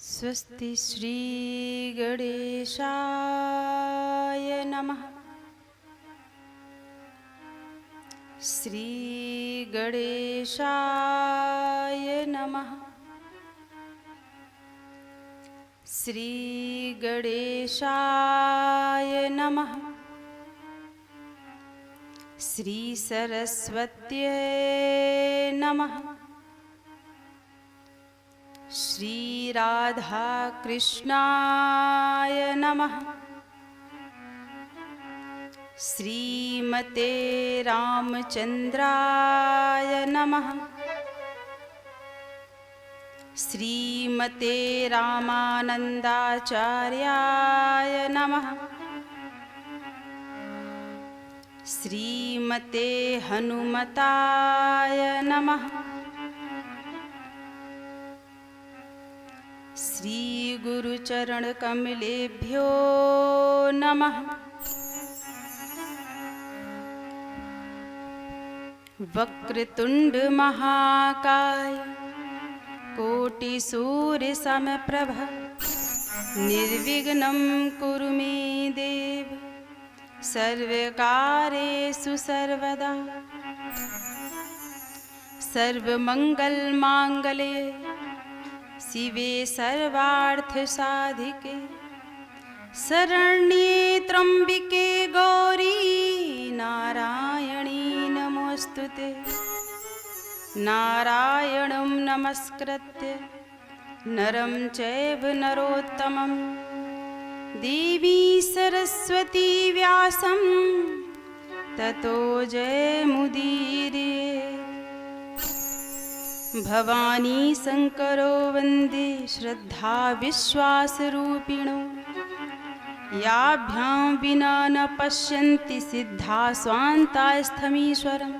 स्वस्ति श्री गणेशाय नमः। श्री गणेशाय नमः। श्री गणेशाय नमः। श्री सरस्वत्यै नमः। श्री राधा कृष्णाय नमः। श्रीमते रामचंद्राय नमः। श्रीमते रामानंदाचार्याय नमः। श्रीमते हनुमताय नमः। श्री गुरुचरण कमलेभ्यो नमः। वक्रतुंड महाकाय कोटि सूर्य समप्रभ निर्विघ्नं कुरु मे देव सर्वकार्येषु सर्वदा। सर्वमंगल मांगल्ये शिवे सर्वार्थसाधिके शरण्ये त्र्यंबिके गौरी नारायणी नमोस्तुते। नारायणं नमस्कृत्य नरं चैव नरोत्तमं देवी सरस्वती व्यासं ततो जयमुदीरये। भवानी शंकरो वंदे श्रद्धा विश्वासरूपिणो याभ्यां विना न पश्यन्ति सिद्धा स्वान्तास्थमीश्वरम्।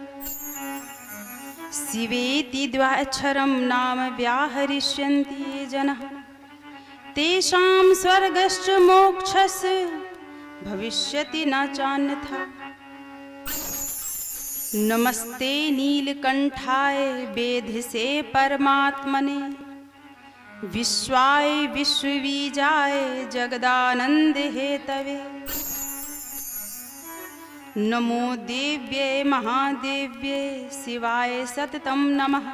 शिवेति द्वाक्षरं नाम व्याहरिष्यन्ति ये जनः तेषां स्वर्गश्च मोक्षस्य भविष्यति न चान्यथा। नमस्ते नीलकंठाय वेधसे परमात्मने विश्वाय विश्वबीजाय जगदानंद हेतवे। नमो देव्ये महादेव्ये शिवाय सततं नमः।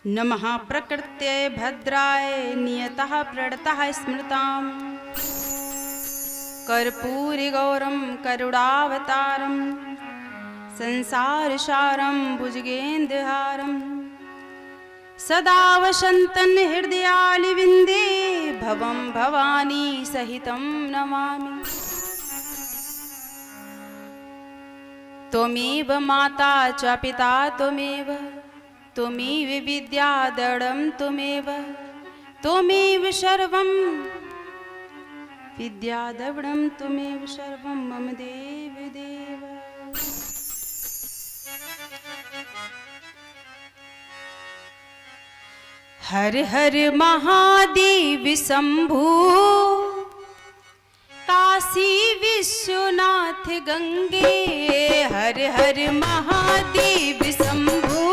नमः प्रकृत्यै भद्राय नियतः प्रणतः स्मृतां कर्पूरगौरं करुणावतारं संसारसारं भुजगेन्द्रहारं सदा वसन्तं हृदयालिविन्दे भवं भवानी सहितं नमामि। त्वमेव माता च पिता त्वमेव त्वमेव विद्याधरं त्वमेव त्वमेव सर्वं विद्याधरं त्वमेव सर्वं मम देव देव। हर हर महादेव शंभो काशी विश्वनाथ गंगे। हर हर महादेव शंभो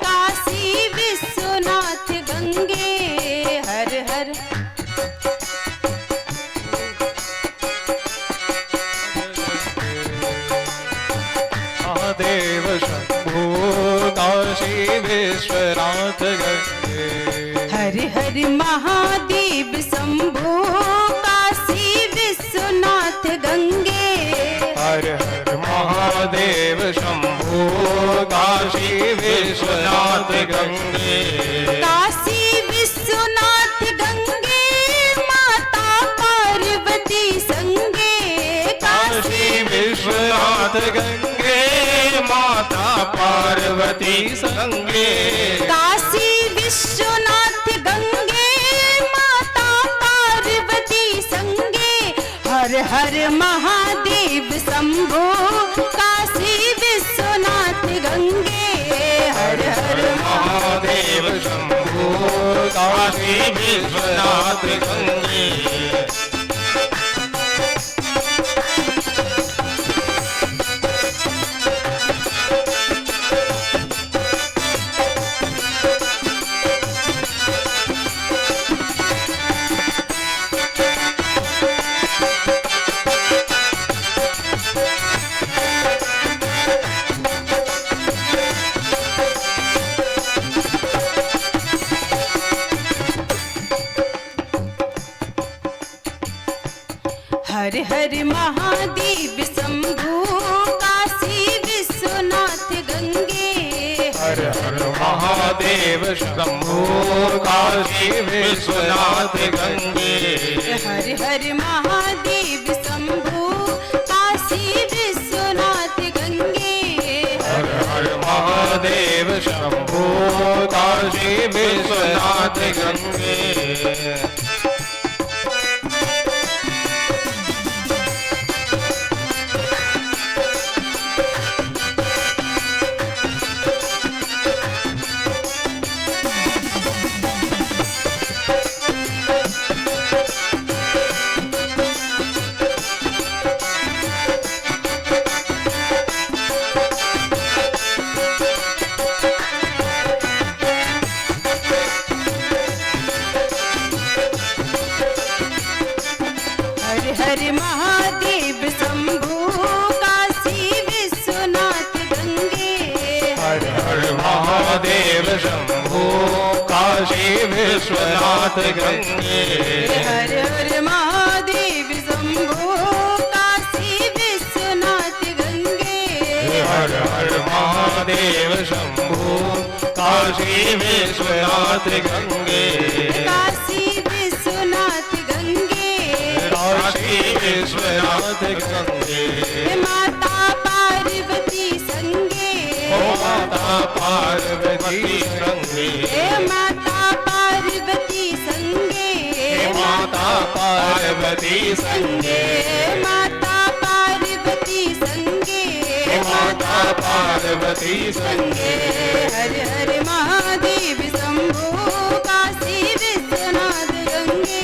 काशी विश्वनाथ गंगे। हर हर महादेव शंभो काशी विश्वनाथ गंगे। हर हर महादेव शंभो काशी विश्वनाथ गंगे। हर हर महादेव शंभो काशी विश्वनाथ गंगे। काशी विश्वनाथ गंगे माता पार्वती संगे। काशी विश्वनाथ गंगे माता पार्वती संगे। काशी विश्वनाथ गंगे माता पार्वती संगे। हर हर महादेव शंभो काशी विश्वनाथ गंगे। हर हर महादेव शंभो काशी विश्वनाथ गंगे। हर महादेव शंभु काशी विश्वनाथ गंगे। हर हर महादेव शंभु काशी विश्वनाथ गंगे। हर हर महादेव शंभु काशी विश्वनाथ गंगे। हर हर महादेव शंभु काशी विश्वनाथ गंगे। हर महादेव शंभु काशी विश्वनाथ गंगे। हर हर महादेव शंभु काशी विश्वनाथ गंगे। हर हर महादेव शंभु काशी विश्वनाथ गंगे। हर हर महादेव शंभु काशी विश्वनाथ गंगे। काशी विश्वनाथ गंगे। काशी विश्वनाथ गंगे। माता पार्वती संगे। ओ माता पार्वती संगे। माता पार्वती संगे। माता पार्वती संगे। माता पार्वती संगे। माता पार्वती संगे। हर हर महादेव शंभु काशी विश्वनाथ गंगे।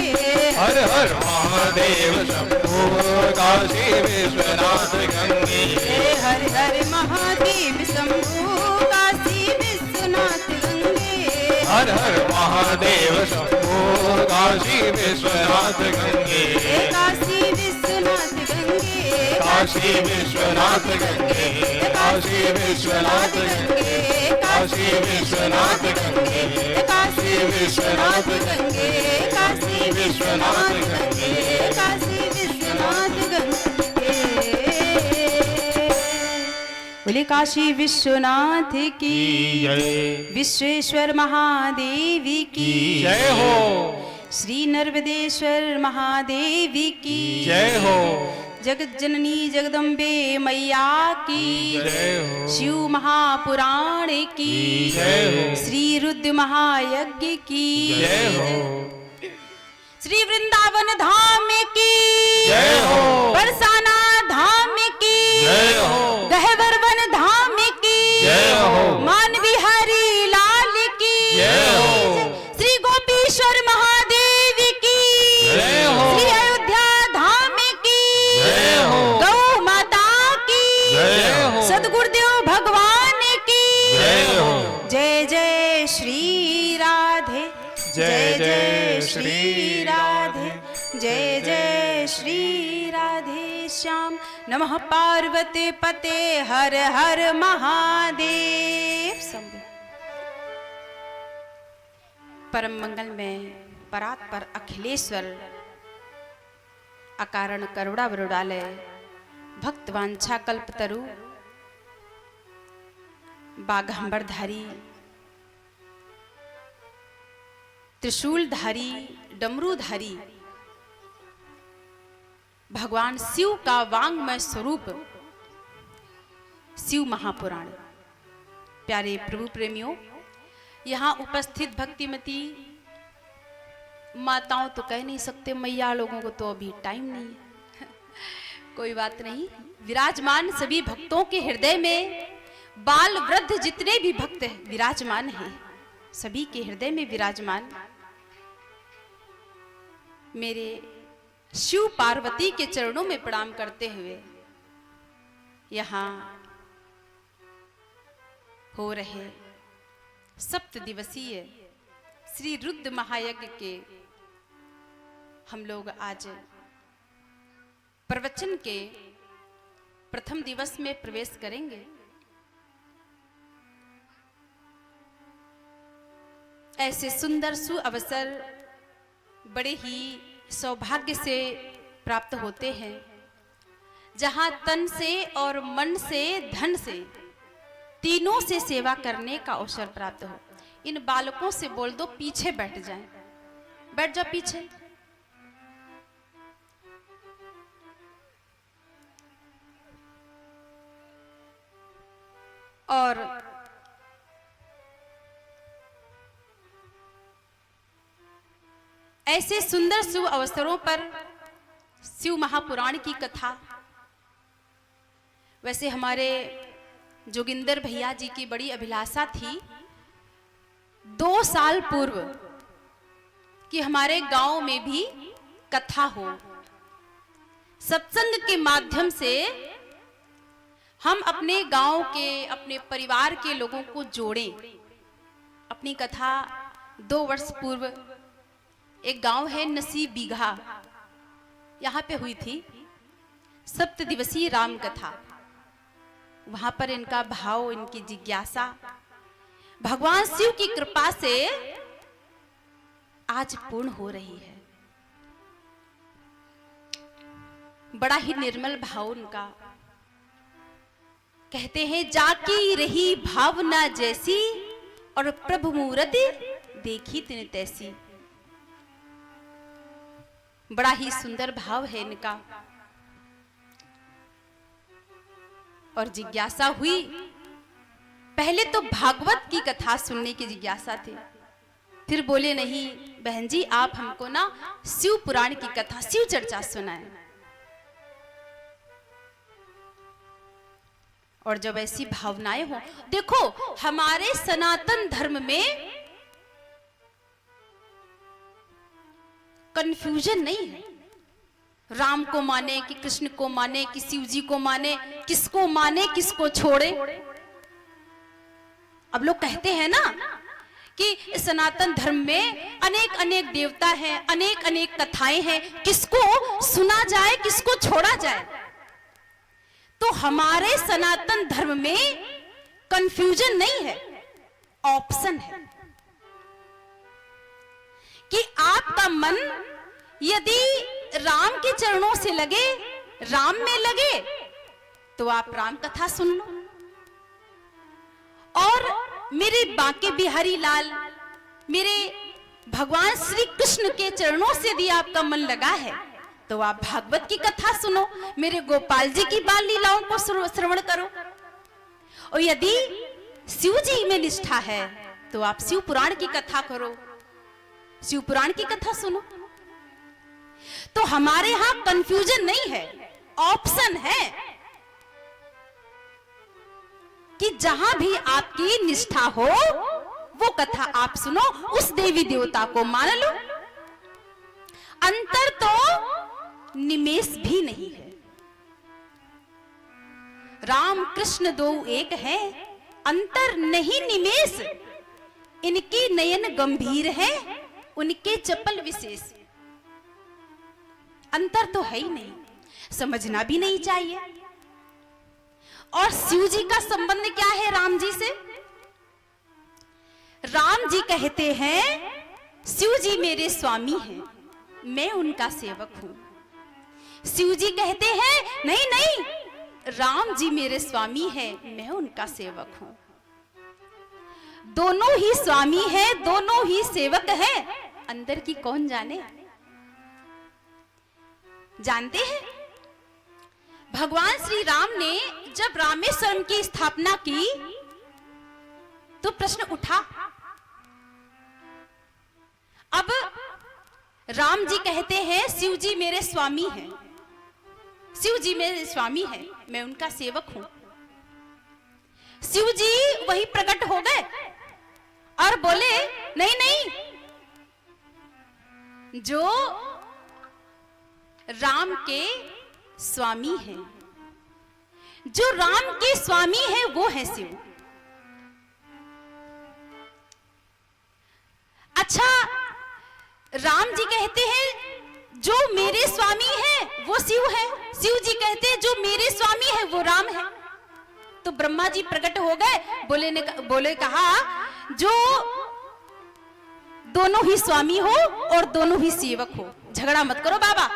हर हर महादेव शंभु काशी विश्वनाथ गंगे। हर हर महादेव शंभु काशी विश्वनाथ गंगे। हर हर महादेव शंभु काशी विश्वनाथ गंगे। काशी विश्वनाथ गंगे। काशी विश्वनाथ गंगे। काशी विश्वनाथ गंगे। काशी विश्वनाथ गंगे। काशी विश्वनाथ गंगे। काशी विश्वनाथ गंगे। काशी विश्वनाथ गंगे। बोले काशी विश्वनाथ की जय। विश्वेश्वर महादेव की जय हो। श्री नर्मदेश्वर महादेव की जय हो। जगत जननी जगदम्बे मैया की जय हो। शिव महापुराण की जय हो। श्री रुद्र महायज्ञ की जय हो। श्री वृंदावन धाम की जय हो। बरसाना धाम की जय हो। गहवर वन धाम की जय हो। मान बिहारी लाल की जय हो। श्री गोपीश्वर महादेव की जय हो। श्री अयोध्या धाम की जय हो। गौ माता की जय हो। सदगुरुदेव भगवान की जय हो। जय जय श्री राधे। जय जय श्री राधे। जय जय श्री राधे श्याम। नमः पार्वती पते हर हर महादेव शंभु। परम मंगल में परात्पर अखिलेश्वर अकारण करुणा वरुणालय भक्त वांछा कल्पतरु बाघंबरधारी त्रिशूलधारी डमरूधारी भगवान शिव का वांगमय स्वरूप शिव महापुराण। प्यारे प्रभु प्रेमियों, यहाँ उपस्थित भक्तिमती माताओं तो कह नहीं सकते, मैया लोगों को तो अभी टाइम नहीं है। कोई बात नहीं, विराजमान सभी भक्तों के हृदय में बाल वृद्ध जितने भी भक्त विराजमान हैं, सभी के हृदय में विराजमान मेरे शिव पार्वती के चरणों में प्रणाम करते हुए यहाँ हो रहे 7 दिवसीय श्री रुद्र महायज्ञ के हम लोग आज प्रवचन के प्रथम दिवस में प्रवेश करेंगे। ऐसे सुंदर सुअवसर बड़े ही सौभाग्य से प्राप्त होते हैं। जहां तन से और मन से, धन से, तीनों से सेवा करने का अवसर प्राप्त हो। इन बालकों से बोल दो पीछे बैठ जाएं। बैठ जाओ पीछे। और ऐसे सुंदर शुभ अवसरों पर शिव महापुराण की कथा, वैसे हमारे जोगिंदर भैया जी की बड़ी अभिलाषा थी 2 साल पूर्व कि हमारे गांव में भी कथा हो। सत्संग के माध्यम से हम अपने गांव के, अपने परिवार के लोगों को जोड़ें। अपनी कथा 2 वर्ष पूर्व एक गांव है नसीब बीघा, यहाँ पे हुई थी 7 दिवसीय राम कथा। वहां पर इनका भाव, इनकी जिज्ञासा भगवान शिव की कृपा से आज पूर्ण हो रही है। बड़ा ही निर्मल भाव उनका। कहते हैं जाकी रही भावना जैसी और प्रभु मूरति देखी तिन तैसी। बड़ा ही सुंदर भाव है इनका। और जिज्ञासा हुई, पहले तो भागवत की कथा सुनने की जिज्ञासा थी, फिर बोले नहीं बहन जी आप हमको ना शिव पुराण की कथा, शिव चर्चा सुनाएं। और जब ऐसी भावनाएं हो, देखो हमारे सनातन धर्म में कंफ्यूजन नहीं है। राम को माने कि कृष्ण को माने कि शिव जी को माने, किसको माने किसको छोड़े। अब लोग कहते हैं ना कि सनातन धर्म में अनेक अनेक देवता हैं, अनेक अनेक कथाएं हैं, किसको सुना जाए किसको छोड़ा जाए। तो हमारे सनातन धर्म में कंफ्यूजन नहीं है, ऑप्शन है कि आपका मन यदि राम के चरणों से लगे, राम में लगे, तो आप राम कथा सुन लो। और मेरे बांके बिहारी लाल, मेरे भगवान श्री कृष्ण के चरणों से यदि आपका मन लगा है तो आप भागवत की कथा सुनो, मेरे गोपाल जी की बाल लीलाओं को श्रवण करो। और यदि शिव जी में निष्ठा है तो आप शिव पुराण की कथा करो, शिव पुराण की कथा सुनो। तो हमारे यहां कंफ्यूजन नहीं है, ऑप्शन है कि जहां भी आपकी निष्ठा हो वो कथा आप सुनो, उस देवी देवता को मान लो। अंतर तो निमेष भी नहीं है। राम कृष्ण दो एक है, अंतर नहीं निमेष। इनकी नयन गंभीर है, उनके चपल विशेष। अंतर तो है ही नहीं, समझना भी नहीं चाहिए। और शिव जी का संबंध क्या है राम जी से? राम जी कहते हैं शिव जी मेरे स्वामी हैं, मैं उनका सेवक हूं। शिव जी कहते हैं नहीं नहीं, राम जी मेरे स्वामी हैं, मैं उनका सेवक हूं। दोनों ही स्वामी हैं, दोनों ही सेवक हैं, अंदर की कौन जाने। जानते हैं भगवान श्री राम ने जब रामेश्वरम की स्थापना की तो प्रश्न उठा। अब राम जी कहते हैं शिव जी मेरे स्वामी हैं, शिव जी मेरे स्वामी हैं, मैं उनका सेवक हूं। शिव जी वही प्रकट हो गए और बोले नहीं नहीं, जो राम के स्वामी हैं, जो राम के स्वामी हैं वो है शिव। अच्छा, राम जी कहते हैं जो मेरे स्वामी हैं वो शिव है, शिव जी कहते हैं जो मेरे स्वामी है वो राम है। तो ब्रह्मा जी प्रकट हो गए, बोले कहा जो दोनों ही स्वामी हो और दोनों ही सेवक हो, झगड़ा मत करो बाबा।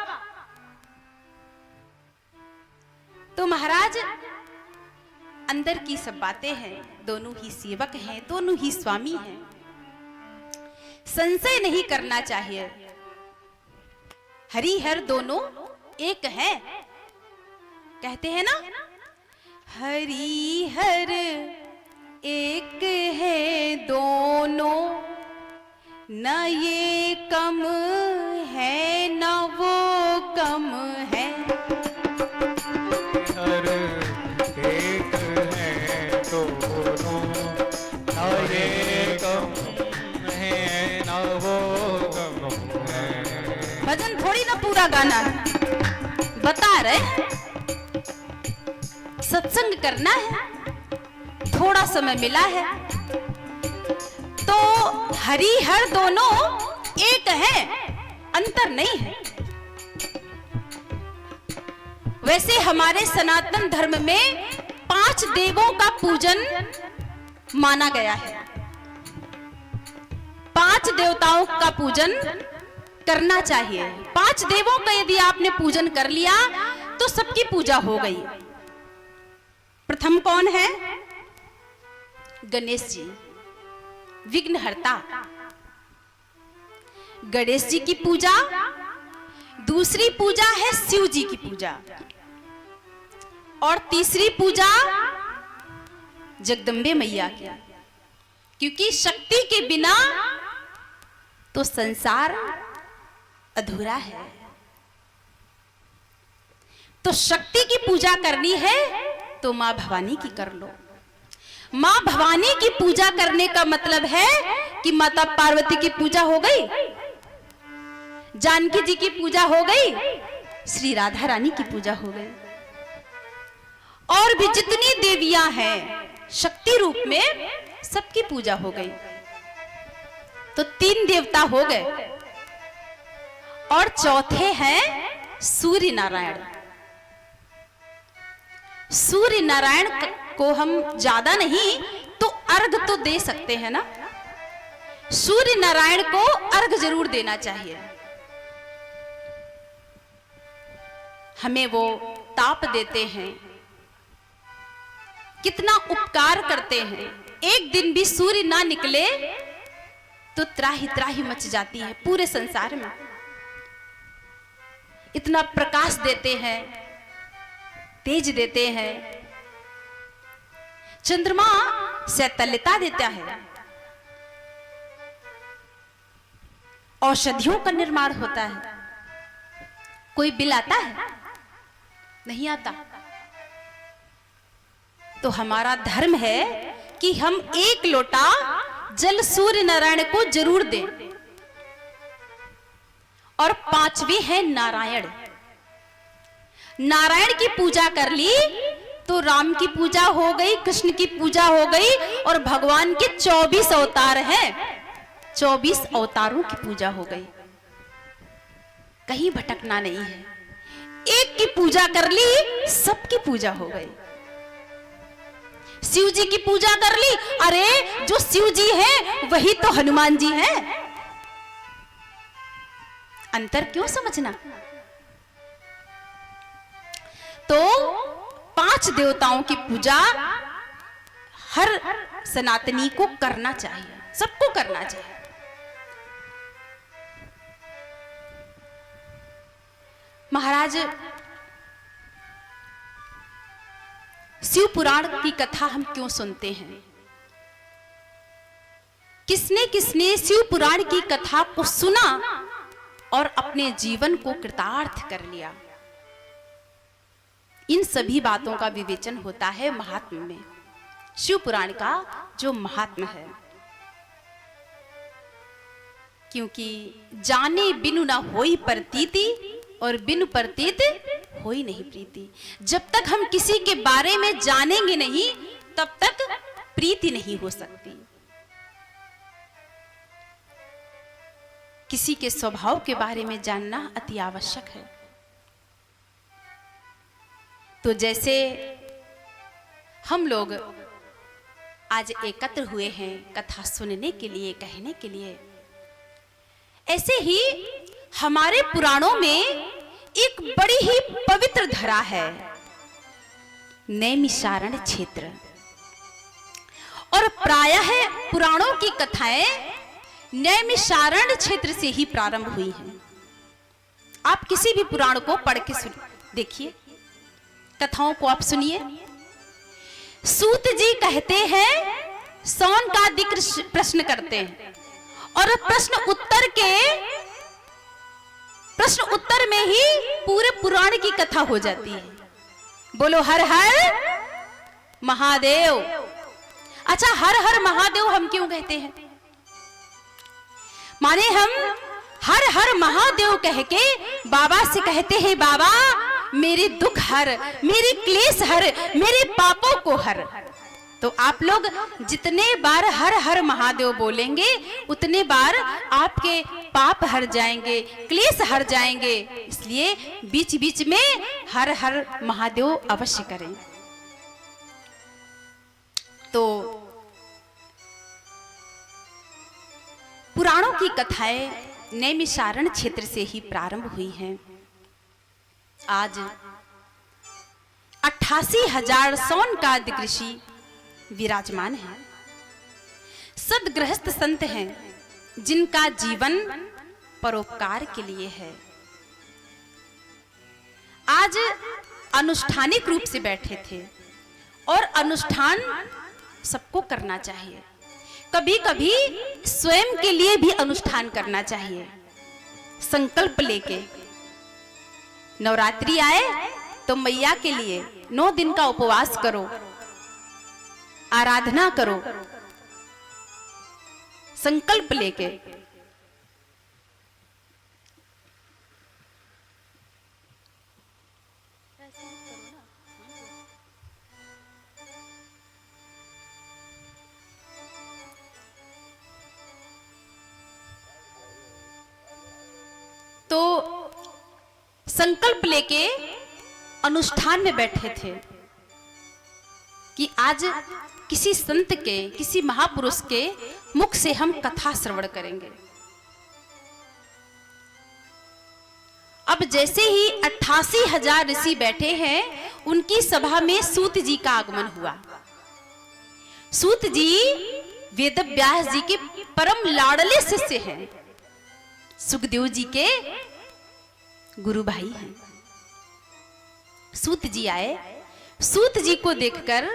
तो महाराज अंदर की सब बातें हैं, दोनों ही सेवक हैं, दोनों ही स्वामी हैं, संशय नहीं करना चाहिए। हरि हर दोनों एक हैं, कहते हैं ना, हरि हर एक है दोनों, न ये कम है न वो कम है। हर एक है दोनों, न ये कम है न वो कम है। भजन थोड़ी ना पूरा गाना बता रहे, सत्संग करना है, थोड़ा समय मिला है, तो हरि हर दोनों एक है, अंतर नहीं है। वैसे हमारे सनातन धर्म में 5 देवों का पूजन माना गया है। 5 देवताओं का पूजन करना चाहिए। 5 देवों का यदि आपने पूजन कर लिया तो सबकी पूजा हो गई। प्रथम कौन है? गणेश जी, विघ्नहर्ता। गणेश जी की पूजा। दूसरी पूजा है शिव जी की पूजा, और तीसरी पूजा जगदम्बे मैया की, क्योंकि शक्ति के बिना तो संसार अधूरा है। तो शक्ति की पूजा करनी है तो मां भवानी की कर लो। मां भवानी की पूजा करने का मतलब है कि माता पार्वती की पूजा हो गई, जानकी जी की पूजा हो गई, श्री राधा रानी की पूजा हो गई, और भी जितनी देवियां हैं शक्ति रूप में सबकी पूजा हो गई। तो 3 देवता हो गए, और चौथे हैं सूर्य नारायण। सूर्य नारायण को हम ज्यादा नहीं तो अर्घ तो दे सकते हैं ना। सूर्य नारायण को अर्घ जरूर देना चाहिए। हमें वो ताप देते हैं, कितना उपकार करते हैं। एक दिन भी सूर्य ना निकले तो त्राही त्राही मच जाती है पूरे संसार में। इतना प्रकाश देते हैं, तेज देते हैं। चंद्रमा शैतल्यता देता है, औषधियों का निर्माण होता है। कोई बिल आता है? नहीं आता। तो हमारा धर्म है कि हम 1 लोटा जल सूर्य नारायण को जरूर दें। और 5वें हैं नारायण। नारायण की पूजा कर ली तो राम की पूजा हो गई, कृष्ण की पूजा हो गई, और भगवान के 24 अवतार हैं, 24 अवतारों की पूजा हो गई। कहीं भटकना नहीं है। एक की पूजा कर ली, सबकी पूजा हो गई। शिव जी की पूजा कर ली, अरे जो शिव जी हैं वही तो हनुमान जी हैं। अंतर क्यों समझना? तो 5 देवताओं की पूजा हर सनातनी को करना चाहिए, सबको करना चाहिए। महाराज, शिव पुराण की कथा हम क्यों सुनते हैं? किसने किसने शिव पुराण की कथा को सुना और अपने जीवन को कृतार्थ कर लिया? इन सभी बातों का विवेचन होता है महात्म्य में। शिव पुराण का जो महात्म्य है, क्योंकि जाने बिनु ना होई प्रतीति, और बिनु प्रतीत होई नहीं प्रीति। जब तक हम किसी के बारे में जानेंगे नहीं तब तक प्रीति नहीं हो सकती। किसी के स्वभाव के बारे में जानना अति आवश्यक है। तो जैसे हम लोग आज एकत्र हुए हैं कथा सुनने के लिए, कहने के लिए, ऐसे ही हमारे पुराणों में एक बड़ी ही पवित्र धरा है, नैमिषारण्य क्षेत्र। और प्रायः पुराणों की कथाएं नैमिषारण्य क्षेत्र से ही प्रारंभ हुई हैं। आप किसी भी पुराण को पढ़ के सुन देखिए, कथाओं को आप सुनिए। सूत जी कहते हैं, सौन का दिक प्रश्न करते हैं और प्रश्न उत्तर में ही पूरे पुराण की कथा हो जाती है। बोलो हर हर महादेव। अच्छा, हर हर महादेव हम क्यों कहते हैं? माने हम हर हर महादेव कह के बाबा से कहते हैं, बाबा मेरे दुख हर, मेरे क्लेश हर, मेरे पापों को हर। तो आप लोग जितने बार हर हर महादेव बोलेंगे उतने बार आपके पाप हर जाएंगे, क्लेश हर जाएंगे। इसलिए बीच बीच में हर हर महादेव अवश्य करें। तो पुराणों की कथाएं नैमिषारण्य क्षेत्र से ही प्रारंभ हुई हैं। आज 88,000 सौनकादिक ऋषि विराजमान हैं। सद्गृहस्थ संत हैं जिनका जीवन परोपकार के लिए है। आज अनुष्ठानिक रूप से बैठे थे और अनुष्ठान सबको करना चाहिए। कभी कभी स्वयं के लिए भी अनुष्ठान करना चाहिए। संकल्प लेके नवरात्रि आए तो मैया के लिए 9 दिन का उपवास करो, आराधना करो, संकल्प लेके। तो संकल्प लेके अनुष्ठान में बैठे थे कि आज किसी संत के, किसी महापुरुष के मुख से हम कथा श्रवण करेंगे। अब जैसे ही 88,000 ऋषि बैठे हैं, उनकी सभा में सूत जी का आगमन हुआ। सूत जी वेदव्यास जी के परम लाडले शिष्य हैं, सुखदेव जी के गुरु भाई हैं। सूत जी आए। सूत जी को देखकर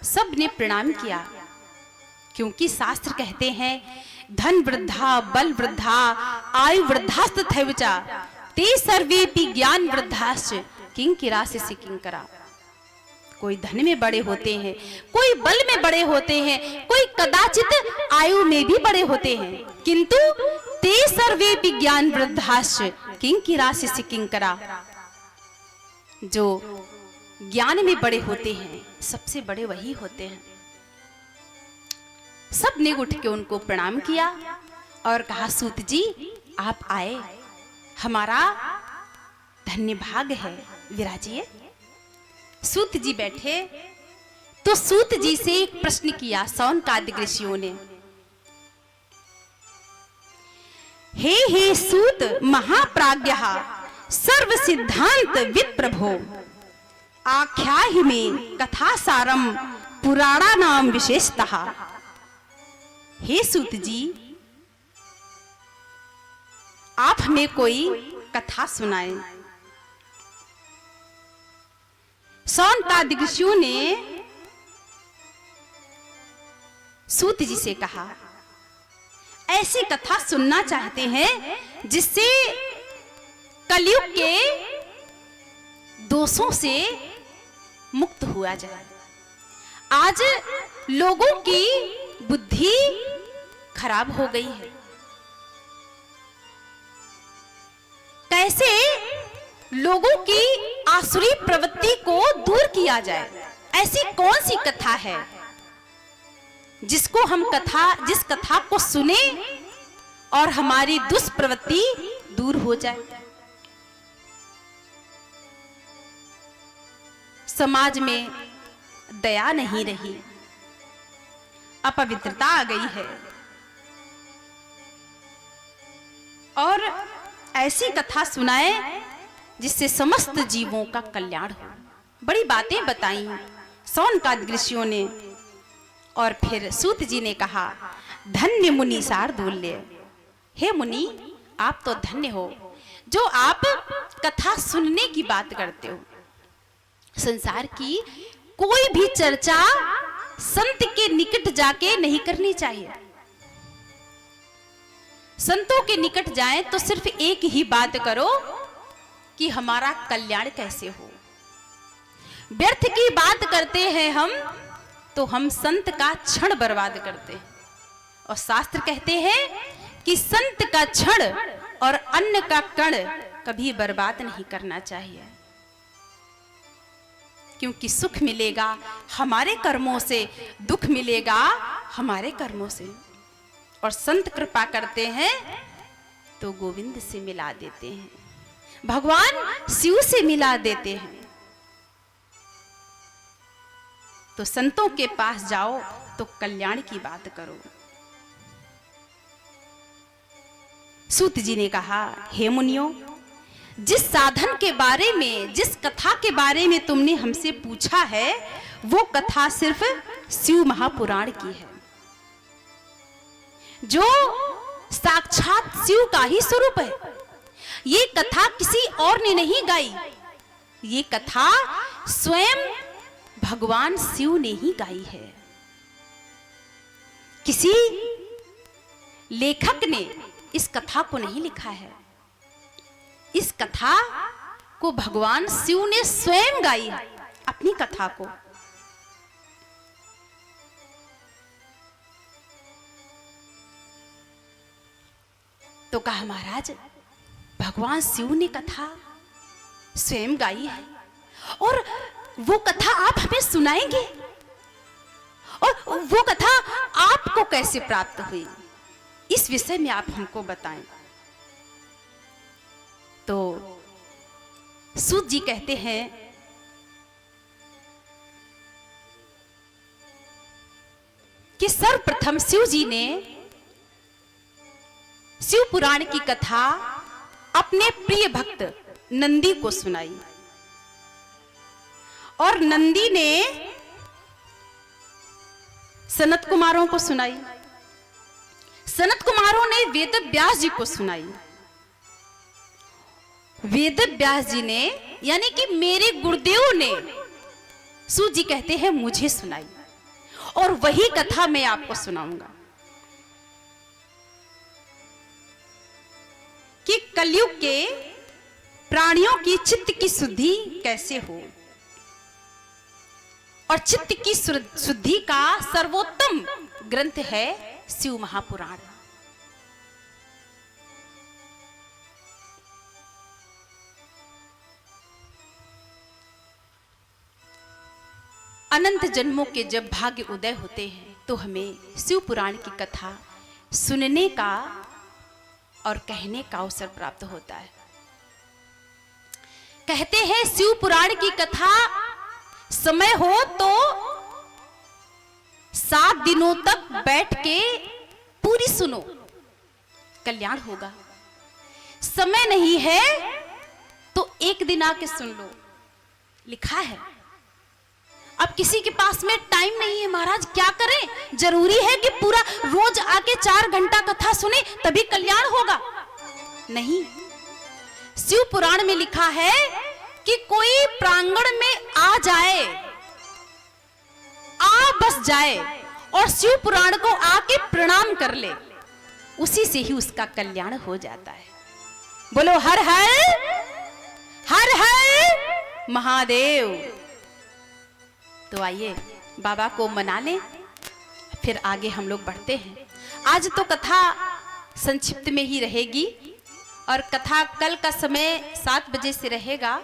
सब ने प्रणाम किया, क्योंकि शास्त्र कहते हैं धन वृद्धा, बल वृद्धा, आयु वृद्धास्तथैवच ते सर्वेपि ज्ञान वृद्धाश्च किंकिरास्य किंकरा। कोई धन में बड़े होते हैं, कोई बल में बड़े होते हैं, कोई कदाचित आयु में भी बड़े होते हैं, किंतु ते सर्वेपि ज्ञान वृद्धाश्च किंकिरास्य किंकरा। जो ज्ञान में बड़े होते हैं सबसे बड़े वही होते हैं। सब ने उठ के उनको प्रणाम किया और कहा, सूत जी आप आए, हमारा धन्य भाग है, विराजिए। सूत जी बैठे तो सूत जी से एक प्रश्न किया सौनकादिक ऋषियों ने। हे सूत महाप्राज्ञः सर्व सिद्धांत विप्रभो आख्याहि में कथा सारम पुराणा नाम विशेषतः। हे सूत जी, आप हमें कोई कथा सुनाएं। सौनकादिक ऋषियों ने सूत जी से कहा, ऐसी कथा सुनना चाहते हैं जिससे कलयुग के दोषों से मुक्त हुआ जाए। आज लोगों की बुद्धि खराब हो गई है। कैसे लोगों की आसुरी प्रवृत्ति को दूर किया जाए, ऐसी कौन सी कथा है जिसको हम जिस कथा को सुने और हमारी दुष्प्रवृत्ति दूर हो जाए। समाज में दया नहीं रही, अपवित्रता आ गई है और ऐसी कथा सुनाए जिससे समस्त जीवों का कल्याण हो। बड़ी बातें बताई शौनकादि ऋषियों ने। और फिर सूत जी ने कहा, धन्य मुनि शार्दूल्य, हे मुनि आप तो धन्य हो जो आप कथा सुनने की बात करते हो। संसार की कोई भी चर्चा संत के निकट जाके नहीं करनी चाहिए। संतों के निकट जाएं तो सिर्फ एक ही बात करो कि हमारा कल्याण कैसे हो। व्यर्थ की बात करते हैं हम तो हम संत का क्षण बर्बाद करते हैं। और शास्त्र कहते हैं कि संत का क्षण और अन्न का कण कभी बर्बाद नहीं करना चाहिए, क्योंकि सुख मिलेगा हमारे कर्मों से, दुख मिलेगा हमारे कर्मों से। और संत कृपा करते हैं तो गोविंद से मिला देते हैं, भगवान शिव से मिला देते हैं। तो संतों के पास जाओ तो कल्याण की बात करो। सूत जी ने कहा, हे मुनियों, जिस साधन के बारे में, जिस कथा के बारे में तुमने हमसे पूछा है, वो कथा सिर्फ शिव महापुराण की है, जो साक्षात शिव का ही स्वरूप है। ये कथा किसी और ने नहीं गाई, ये कथा स्वयं भगवान शिव ने ही गाई है। किसी लेखक ने इस कथा को नहीं लिखा है, इस कथा को भगवान शिव ने स्वयं गाई है, अपनी कथा को। तो कहा, महाराज भगवान शिव ने कथा स्वयं गाई है और वो कथा आप हमें सुनाएंगे, और वो कथा आपको कैसे प्राप्त हुई, इस विषय में आप हमको बताएं। तो सूत जी कहते हैं कि सर्वप्रथम शिव जी ने शिव पुराण की कथा अपने प्रिय भक्त नंदी को सुनाई, और नंदी ने सनत कुमारों को सुनाई, सनत कुमारों ने वेद व्यास जी को सुनाई, वेद व्यास जी ने यानी कि मेरे गुरुदेव ने, सूत जी कहते हैं, मुझे सुनाई, और वही कथा मैं आपको सुनाऊंगा कि कलयुग के प्राणियों की चित्त की शुद्धि कैसे हो। और चित्त की शुद्धि का सर्वोत्तम ग्रंथ है शिव महापुराण। अनंत जन्मों के जब भाग्य उदय होते हैं तो हमें शिव पुराण की कथा सुनने का और कहने का अवसर प्राप्त होता है। कहते हैं शिव पुराण की कथा समय हो तो 7 दिनों तक बैठ के पूरी सुनो, कल्याण होगा। समय नहीं है तो एक दिन आके सुन लो, लिखा है। अब किसी के पास में टाइम नहीं है, महाराज क्या करें, जरूरी है कि पूरा रोज आके 4 घंटा कथा सुने तभी कल्याण होगा? नहीं, शिव पुराण में लिखा है कि कोई प्रांगण में आ जाए, आ बस जाए और शिव पुराण को आके प्रणाम कर ले, उसी से ही उसका कल्याण हो जाता है। बोलो हर हर हर हर महादेव। तो आइए बाबा को मना लें, फिर आगे हम लोग बढ़ते हैं। आज तो कथा संक्षिप्त में ही रहेगी और कथा कल का समय 7 बजे से रहेगा।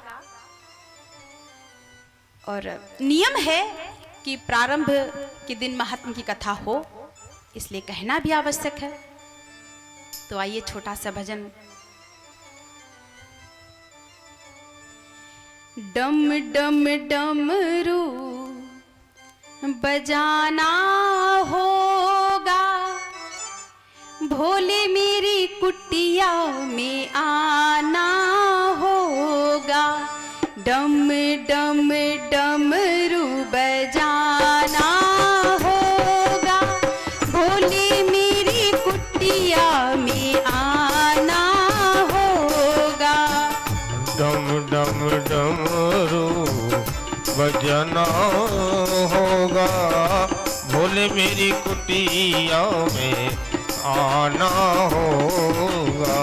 और नियम है कि प्रारंभ के दिन महात्मा की कथा हो, इसलिए कहना भी आवश्यक है। तो आइए छोटा सा भजन। डम डम डमरू बजाना होगा, भोले मेरी कुटिया में आना होगा। डम डम डमरू बजा कुटिया में आना होगा। डम डम डमरू बजना होगा, भोले मेरी कुटिया में आना होगा।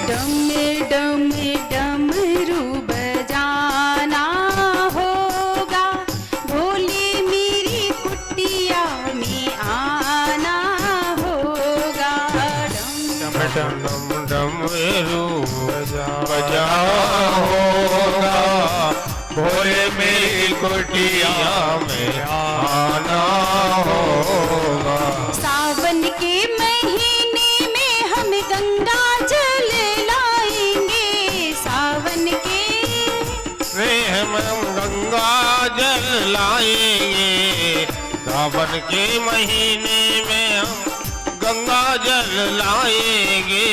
डम डम डमरू बजाना होगा, भोले मेरी कुटिया में आना होगा। डम डम डमरू बजा होगा, भोले मेरी कुटिया में आना होगा। सावन के महीने में हम गंगा जल लाएंगे, सावन के हम गंगा जल लाएंगे, सावन के महीने में हम गंगा जल लाएंगे।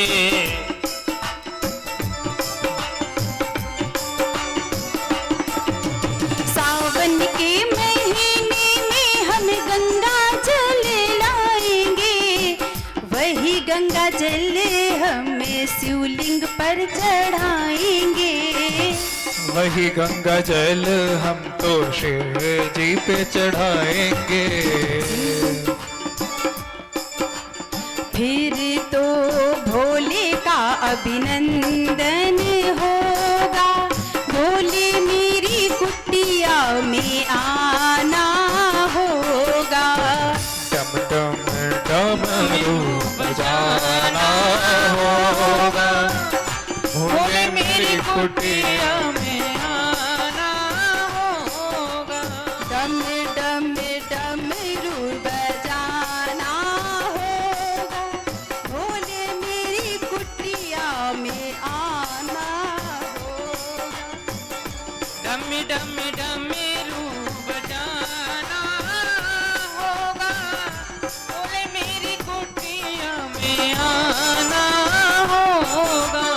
सावन के महीने में हम गंगा जल लाएंगे, वही गंगा जल हमें शिवलिंग पर चढ़ाएंगे। वही गंगा जल हम तो शिव जी पे चढ़ाएंगे। फिर तो भोले का अभिनंदन होगा, भोले मेरी कुटिया में आना होगा। डम डम डमरू बजाना होगा, भोले मेरी कुटिया में आना होगा। डम डम डमरू बजाना होगा, भोले मेरी कुटिया में आना होगा। डम डम डमरू बजाना होगा, भोले मेरी कुटिया में आना होगा।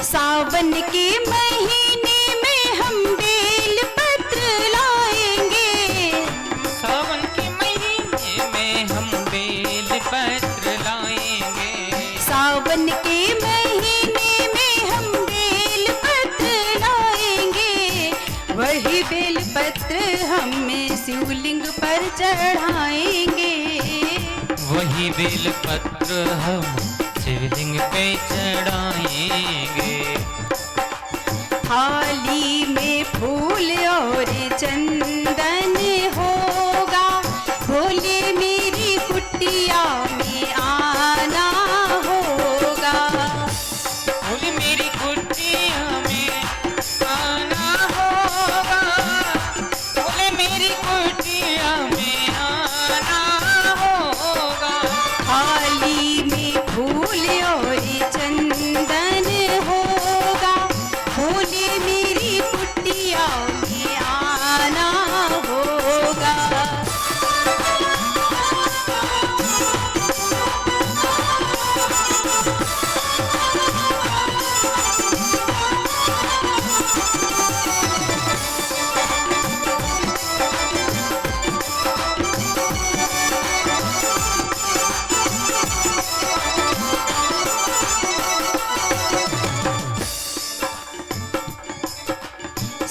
सावन के महीने में हम बेल पत्र लाएंगे, सावन के महीने में हम बेल पत्र लाएंगे। सावन के महीने में हम बेल पत्र लाएंगे, वही बेल पत्र हमें शिवलिंग पर चढ़ाएंगे। वही बेल पत्र हम शिवलिंग पे चढ़ाएंगे। थाली में फूल और चंदन होगा, भोले मेरी कुटिया में आना होगा। भोले मेरी कुटिया में आना होगा, भोले मेरी कुटिया में आना होगा। थाली में फूल और चंदन होगा, भोले मेरी कुटिया में आना होगा।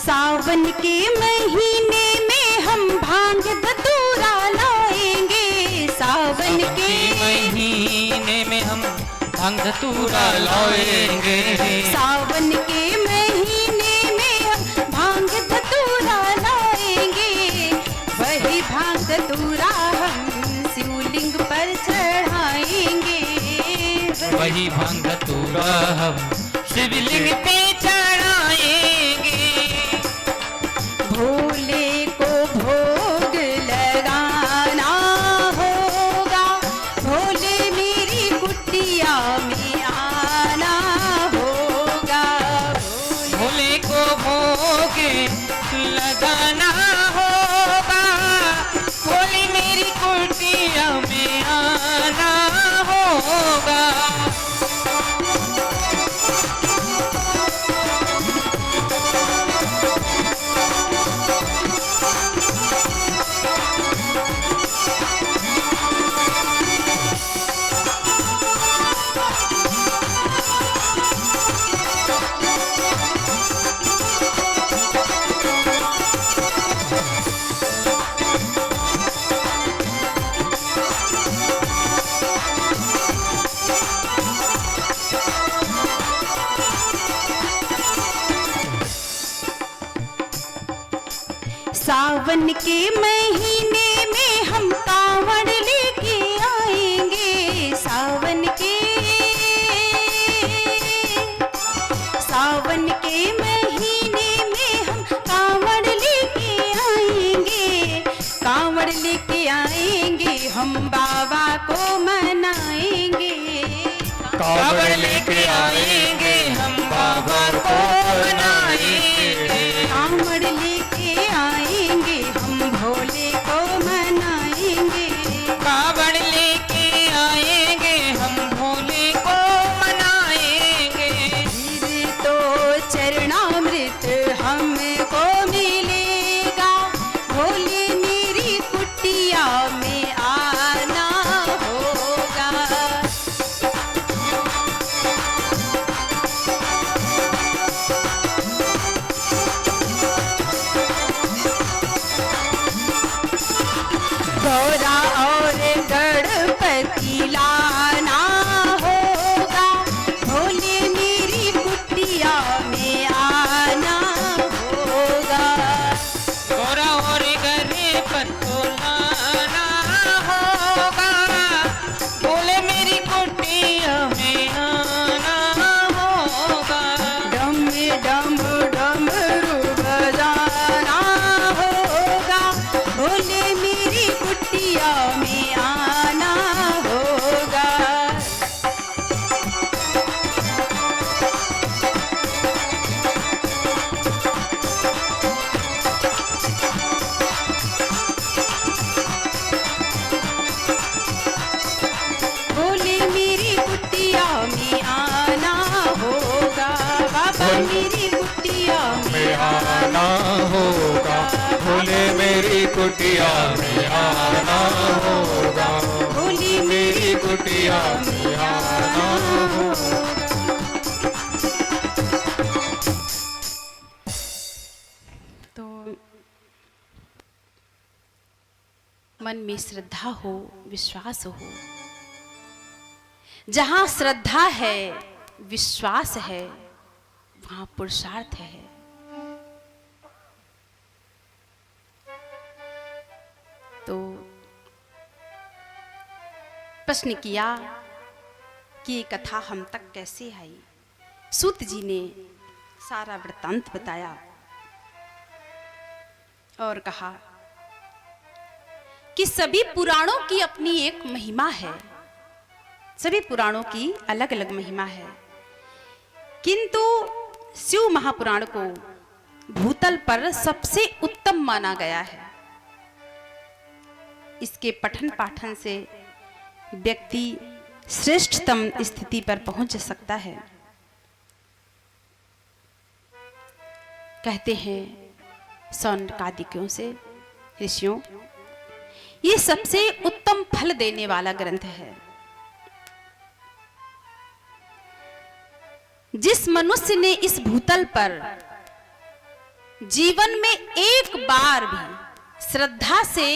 सावन के महीने में हम भांग धतूरा लाएंगे, सावन के महीने में हम भांग धतूरा लाएंगे। सावन के महीने में हम भांग धतूरा लाएंगे, वही भांग धतूरा हम शिवलिंग पर चढ़ाएंगे। वही भांग धतूरा हम शिवलिंग पे चढ़ाएंगे। भोले को भोग लगाना होगा, भोले मेरी कुटिया में आना होगा। भोले को भोग लगाना होगा, भोले मेरी कुटिया में आना होगा। सावन के महीने में हम कांवड़ लेके आएंगे। सावन के महीने में हम कांवड़ लेके आएंगे। कांवड़ लेके आएंगे, हम बाबा को मनाएंगे। कांवड़ लेके आएंगे, हम बाबा को मनाएंगे। कांवड़ लेके आएंगे, हम भोले को मनाएंगे। कांवड़ लेके आएंगे, हम भोले को मनाएंगे। फिर तो चरणामृत हमको मिलेगा, भोले मेरी कुटिया में आना होगा। गौरा और गणपति लाना होगा, भोले मेरी कुटिया में आना होगा। गौरा और गणपति को लाना होगा, भोले मेरी कुटिया में आना होगा। डम डम डमरू बजाना होगा, भोले मेरी कुटिया में आना होगा। भोले मेरी कुटिया में आना होगा, बाबा मेरी कुटिया में आना होगा, भोले मेरी कुटिया में आना होगा, भोले मेरी कुटिया में आना होगा। तो मन में श्रद्धा हो, विश्वास हो। जहां श्रद्धा है, विश्वास है, वहां पुरुषार्थ है। तो प्रश्न किया कि ये कथा हम तक कैसे आई। सूत जी ने सारा वृत्तांत बताया और कहा कि सभी पुराणों की अपनी एक महिमा है, सभी पुराणों की अलग अलग महिमा है, किंतु शिव महापुराण को भूतल पर सबसे उत्तम माना गया है। इसके पठन पाठन से व्यक्ति श्रेष्ठतम स्थिति पर पहुंच सकता है। कहते हैं सौनकादिकों से, ऋषियों, ये सबसे उत्तम फल देने वाला ग्रंथ है। जिस मनुष्य ने इस भूतल पर जीवन में एक बार भी श्रद्धा से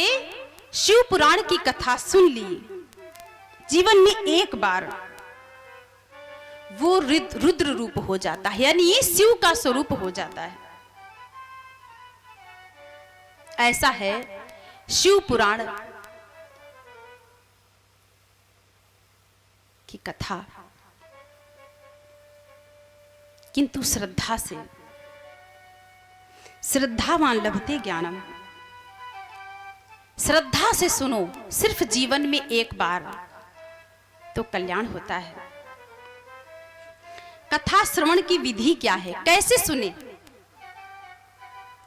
शिव पुराण की कथा सुन ली, जीवन में एक बार, वो रुद्र रूप हो जाता है, यानी ये शिव का स्वरूप हो जाता है। ऐसा है शिव पुराण की कथा। किंतु श्रद्धा से, श्रद्धावान लभते ज्ञानम। श्रद्धा से सुनो सिर्फ जीवन में एक बार, तो कल्याण होता है। कथा श्रवण की विधि क्या है, कैसे सुने?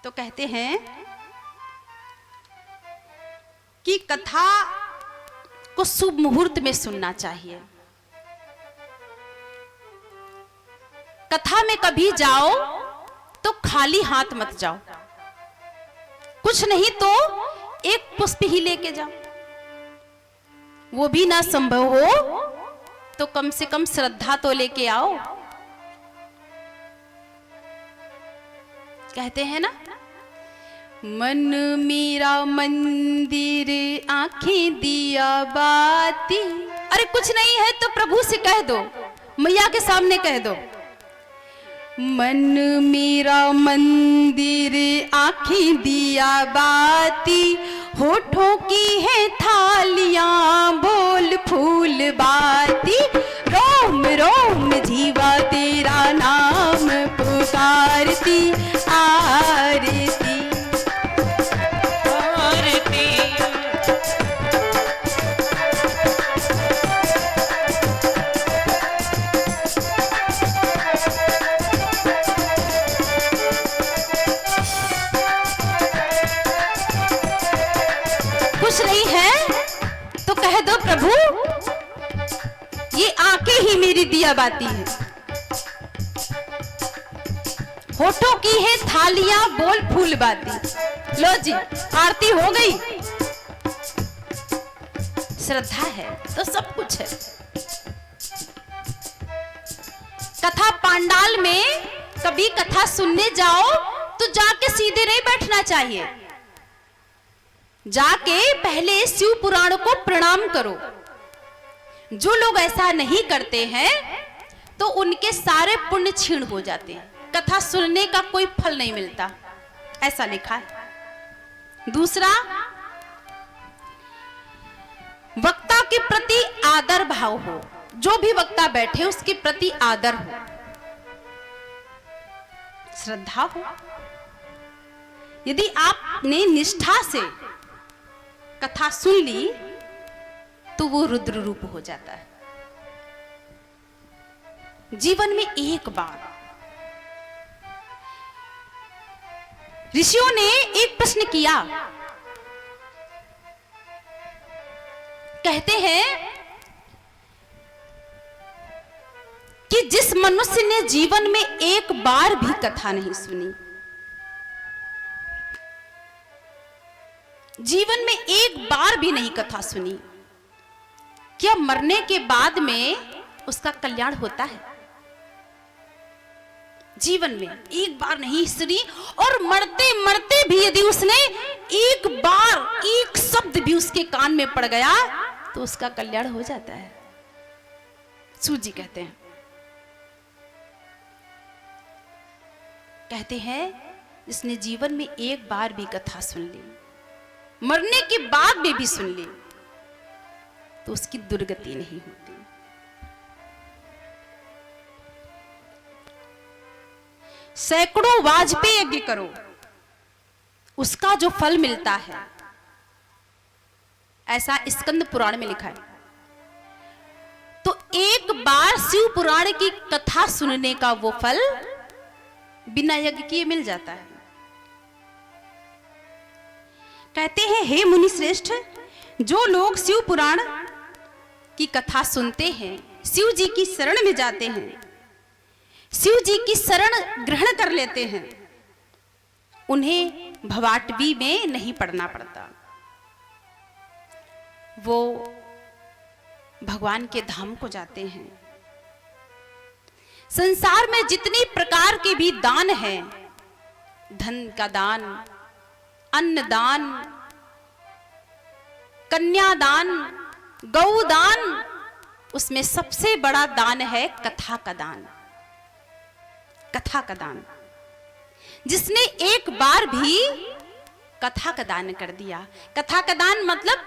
तो कहते हैं कि कथा को शुभ मुहूर्त में सुनना चाहिए। कथा में कभी जाओ तो खाली हाथ मत जाओ, कुछ नहीं तो एक पुष्प ही लेके जाओ। वो भी ना संभव हो तो कम से कम श्रद्धा तो लेके आओ। कहते हैं ना, मन मेरा मंदिर आंखें दिया बाती। अरे कुछ नहीं है तो प्रभु से कह दो, मैया के सामने कह दो, मन मेरा मंदिर आंखें दिया बाती, होठों की है थालियां बोल फूल बाती, रोम रोम जीवा तेरा नाम पुकारती आरती आरती। कुछ नहीं है तो कह दो प्रभु ये आंखें ही मेरी दिया बाती है, होठों की है थालियां बोल फूल बाती। लो जी आरती हो गई। श्रद्धा है तो सब कुछ है। कथा पांडाल में कभी कथा सुनने जाओ तो जाके सीधे नहीं बैठना चाहिए, जाके पहले शिव पुराण को प्रणाम करो। जो लोग ऐसा नहीं करते हैं तो उनके सारे पुण्य क्षीण हो जाते हैं, कथा सुनने का कोई फल नहीं मिलता, ऐसा लिखा है। दूसरा, वक्ता के प्रति आदर भाव हो, जो भी वक्ता बैठे उसके प्रति आदर हो, श्रद्धा हो। यदि आपने निष्ठा से कथा सुन ली तो वो रुद्र रूप हो जाता है। जीवन में एक बार ऋषियों ने एक प्रश्न किया, कहते हैं कि जिस मनुष्य ने जीवन में एक बार भी कथा नहीं सुनी, जीवन में एक बार भी नहीं कथा सुनी, क्या मरने के बाद में उसका कल्याण होता है? जीवन में एक बार नहीं सुनी और मरते मरते भी यदि उसने एक बार एक शब्द भी उसके कान में पड़ गया तो उसका कल्याण हो जाता है। सूजी कहते हैं जिसने जीवन में एक बार भी कथा सुन ली, मरने के बाद में भी सुन ली, तो उसकी दुर्गति नहीं होती। सैकड़ों वाजपेय यज्ञ करो, उसका जो फल मिलता है, ऐसा स्कंद पुराण में लिखा है। तो एक बार शिव पुराण की कथा सुनने का वो फल बिना यज्ञ किए मिल जाता है। कहते हैं, हे मुनि श्रेष्ठ, जो लोग शिव पुराण की कथा सुनते हैं, शिव जी की शरण में जाते हैं, शिव जी की शरण ग्रहण कर लेते हैं, उन्हें भवाटवी में नहीं पड़ना पड़ता, वो भगवान के धाम को जाते हैं। संसार में जितनी प्रकार के भी दान हैं, धन का दान, अन्न दान, कन्यादान, गौदान, उसमें सबसे बड़ा दान है कथा का दान। कथा का दान, जिसने एक बार भी कथा का दान कर दिया। कथा का दान मतलब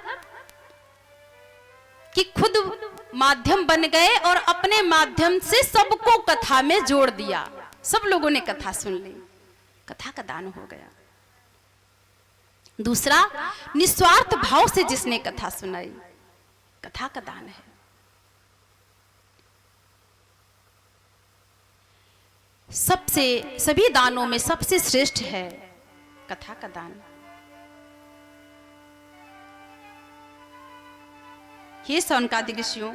कि खुद माध्यम बन गए और अपने माध्यम से सबको कथा में जोड़ दिया, सब लोगों ने कथा सुन ली, कथा का दान हो गया। दूसरा, निस्वार्थ भाव से जिसने कथा सुनाई, कथा का दान है। सभी दानों में सबसे श्रेष्ठ है कथा का दान। हे शौनकादिक ऋषियों,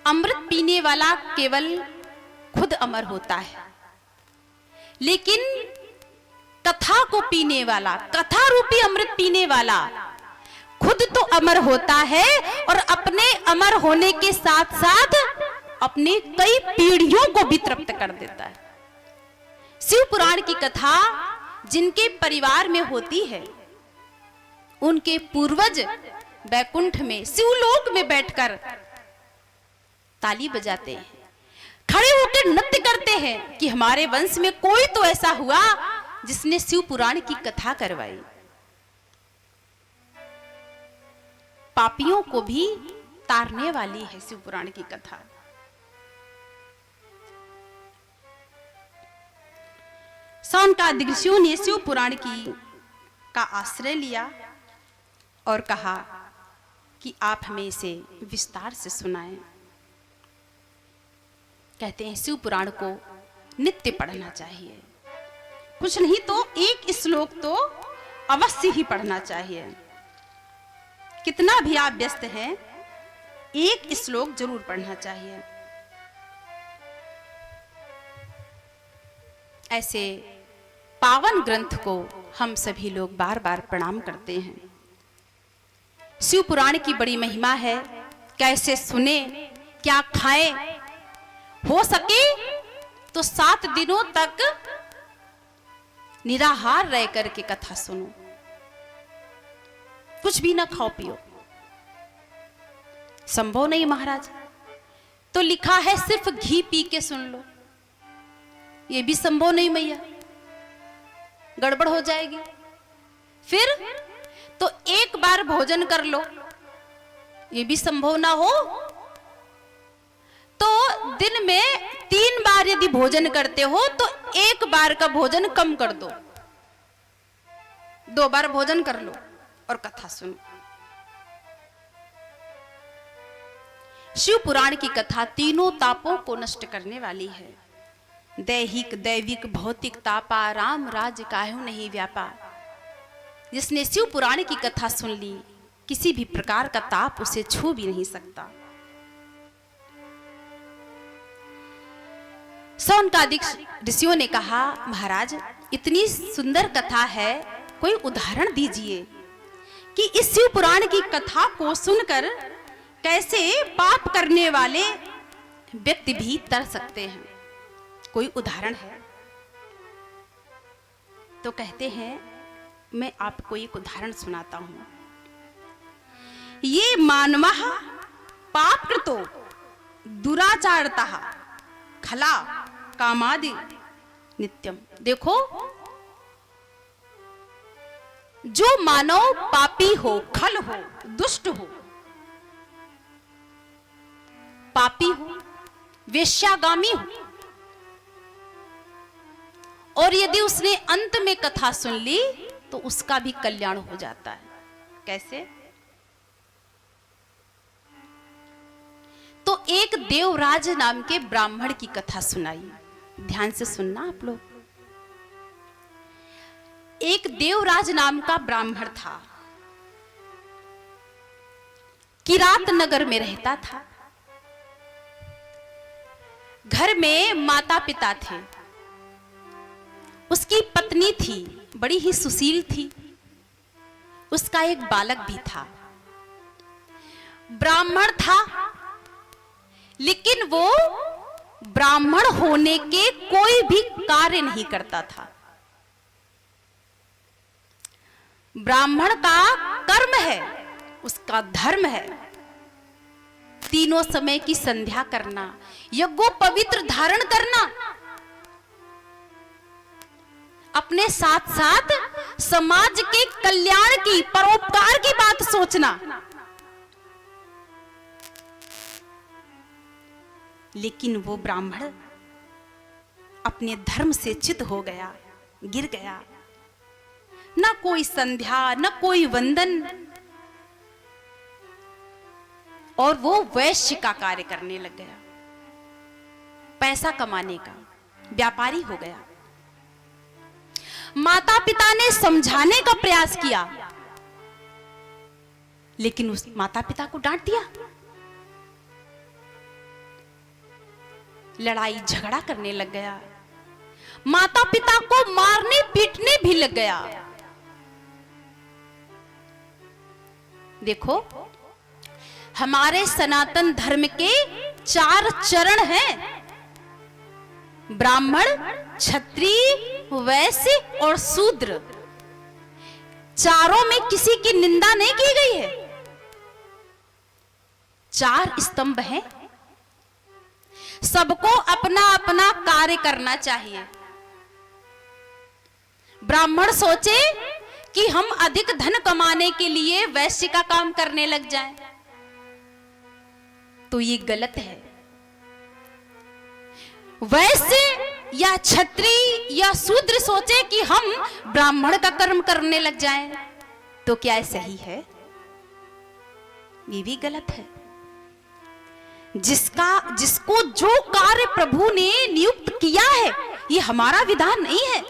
अमृत पीने वाला केवल खुद अमर होता है, लेकिन कथा को पीने वाला, कथा रूपी अमृत पीने वाला खुद तो अमर होता है और अपने अमर होने के साथ साथ अपने कई पीढ़ियों को भी तृप्त कर देता है। शिव पुराण की कथा जिनके परिवार में होती है, उनके पूर्वज वैकुंठ में, शिवलोक में बैठकर ताली बजाते हैं, खड़े होकर नृत्य करते हैं कि हमारे वंश में कोई तो ऐसा हुआ जिसने शिव पुराण की कथा करवाई। पापियों को भी तारने वाली है शिव पुराण की कथा। शौनकादिक ऋषियों ने शिव पुराण का आश्रय लिया और कहा कि आप हमें इसे विस्तार से सुनाएं। कहते हैं शिव पुराण को नित्य पढ़ना चाहिए, कुछ नहीं तो एक श्लोक तो अवश्य ही पढ़ना चाहिए। कितना भी आप व्यस्त हैं, एक श्लोक जरूर पढ़ना चाहिए। ऐसे पावन ग्रंथ को हम सभी लोग बार बार प्रणाम करते हैं। शिव पुराण की बड़ी महिमा है, कैसे सुने, क्या खाएं, हो सके तो 7 दिनों तक निराहार रह करके कथा सुनो, कुछ भी ना खाओ पियो। संभव नहीं महाराज, तो लिखा है सिर्फ घी पी के सुन लो, ये भी संभव नहीं मैया, गड़बड़ हो जाएगी। फिर तो एक बार भोजन कर लो, ये भी संभव ना हो तो दिन में 3 बार यदि भोजन करते हो तो 1 बार का भोजन कम कर दो, 2 बार भोजन कर लो और कथा सुनो। शिव पुराण की कथा तीनों तापों को नष्ट करने वाली है। दैहिक, दैविक, भौतिक तापा राम राज काहू नहीं व्यापा। जिसने शिव पुराण की कथा सुन ली, किसी भी प्रकार का ताप उसे छू भी नहीं सकता। शौनकादिक ऋषियों ने कहा, महाराज इतनी सुंदर कथा है, कोई उदाहरण दीजिए कि इस शिव पुराण की कथा को सुनकर कैसे पाप करने वाले व्यक्ति भी तर सकते हैं, कोई उदाहरण है? तो कहते हैं, मैं आपको एक उदाहरण सुनाता हूं। ये मानवः पापकृतो दुराचारतः खला कामादि नित्यम। देखो, जो मानव पापी हो, खल हो, दुष्ट हो, पापी हो, वेश्यागामी हो, और यदि उसने अंत में कथा सुन ली तो उसका भी कल्याण हो जाता है। कैसे? तो एक देवराज नाम के ब्राह्मण की कथा सुनाई, ध्यान से सुनना आप लोग। एक देवराज नाम का ब्राह्मण था, किरात नगर में रहता था। घर में माता पिता थे, उसकी पत्नी थी, बड़ी ही सुशील थी, उसका एक बालक भी था। ब्राह्मण था, लेकिन वो ब्राह्मण होने के कोई भी कार्य नहीं करता था। ब्राह्मण का कर्म है, उसका धर्म है तीनों समय की संध्या करना, यज्ञोपवीत्र धारण करना, अपने साथ साथ समाज के कल्याण की, परोपकार की बात सोचना। लेकिन वो ब्राह्मण अपने धर्म से च्युत हो गया, गिर गया। न कोई संध्या, न कोई वंदन, और वो वैश्य का कार्य करने लग गया, पैसा कमाने का व्यापारी हो गया। माता पिता ने समझाने का प्रयास किया, लेकिन उस माता पिता को डांट दिया, लड़ाई झगड़ा करने लग गया, माता पिता को मारने पीटने भी लग गया। देखो, हमारे सनातन धर्म के 4 चरण हैं, ब्राह्मण, क्षत्रिय, वैश्य और शूद्र। चारों में किसी की निंदा नहीं की गई है। 4 स्तंभ हैं, सबको अपना अपना कार्य करना चाहिए। ब्राह्मण सोचे कि हम अधिक धन कमाने के लिए वैश्य का काम करने लग जाएं, तो ये गलत है। वैश्य या क्षत्रिय या शूद्र सोचे कि हम ब्राह्मण का कर्म करने लग जाएं, तो क्या सही है? ये भी गलत है। जिसको जो कार्य प्रभु ने नियुक्त किया है, ये हमारा विधान नहीं है।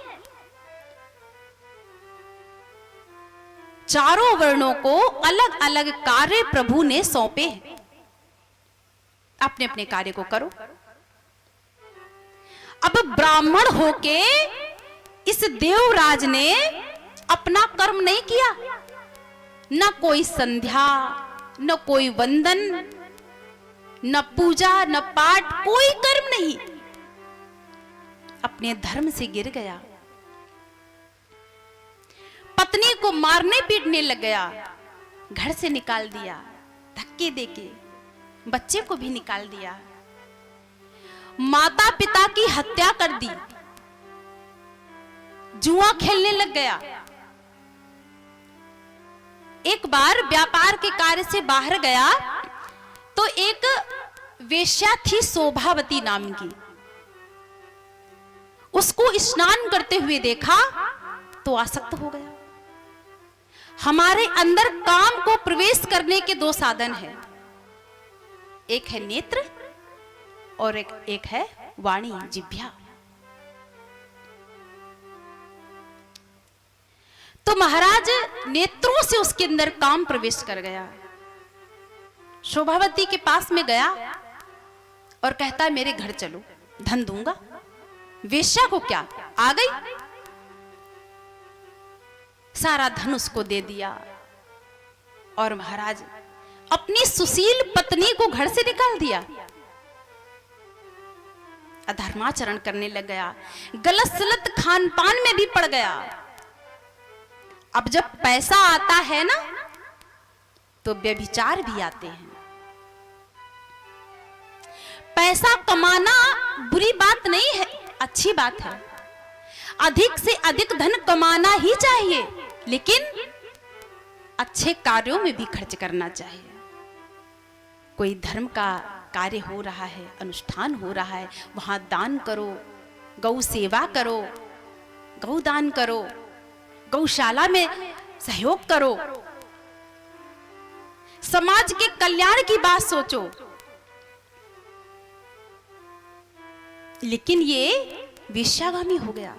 चारों वर्णों को अलग अलग कार्य प्रभु ने सौंपे हैं, अपने अपने कार्य को करो। अब ब्राह्मण होके इस देवराज ने अपना कर्म नहीं किया, न कोई संध्या, न कोई वंदन, न पूजा, न पाठ, कोई कर्म नहीं, अपने धर्म से गिर गया। पत्नी को मारने पीटने लग गया, घर से निकाल दिया, धक्के देके बच्चे को भी निकाल दिया, माता पिता की हत्या कर दी, जुआ खेलने लग गया। एक बार व्यापार के कार्य से बाहर गया तो एक वेश्या थी शोभावती नाम की, उसको स्नान करते हुए देखा तो आसक्त हो गया। हमारे अंदर काम को प्रवेश करने के 2 साधन हैं, एक है नेत्र और एक है वाणी, जिह्वा। तो महाराज नेत्रों से उसके अंदर काम प्रवेश कर गया। शोभावती के पास में गया और कहता, मेरे घर चलो, धन दूंगा। वेश्या को क्या, आ गई, सारा धन उसको दे दिया। और महाराज अपनी सुशील पत्नी को घर से निकाल दिया, अधर्माचरण करने लग गया, गलत सलत खान पान में भी पड़ गया। अब जब पैसा आता है ना, तो व्यभिचार भी आते हैं। पैसा कमाना बुरी बात नहीं है, अच्छी बात है, अधिक से अधिक धन कमाना ही चाहिए, लेकिन अच्छे कार्यों में भी खर्च करना चाहिए। कोई धर्म का कार्य हो रहा है, अनुष्ठान हो रहा है, वहां दान करो, गौ सेवा करो, गौ दान करो, गौशाला में सहयोग करो, समाज के कल्याण की बात सोचो। लेकिन ये वेश्यागामी हो गया,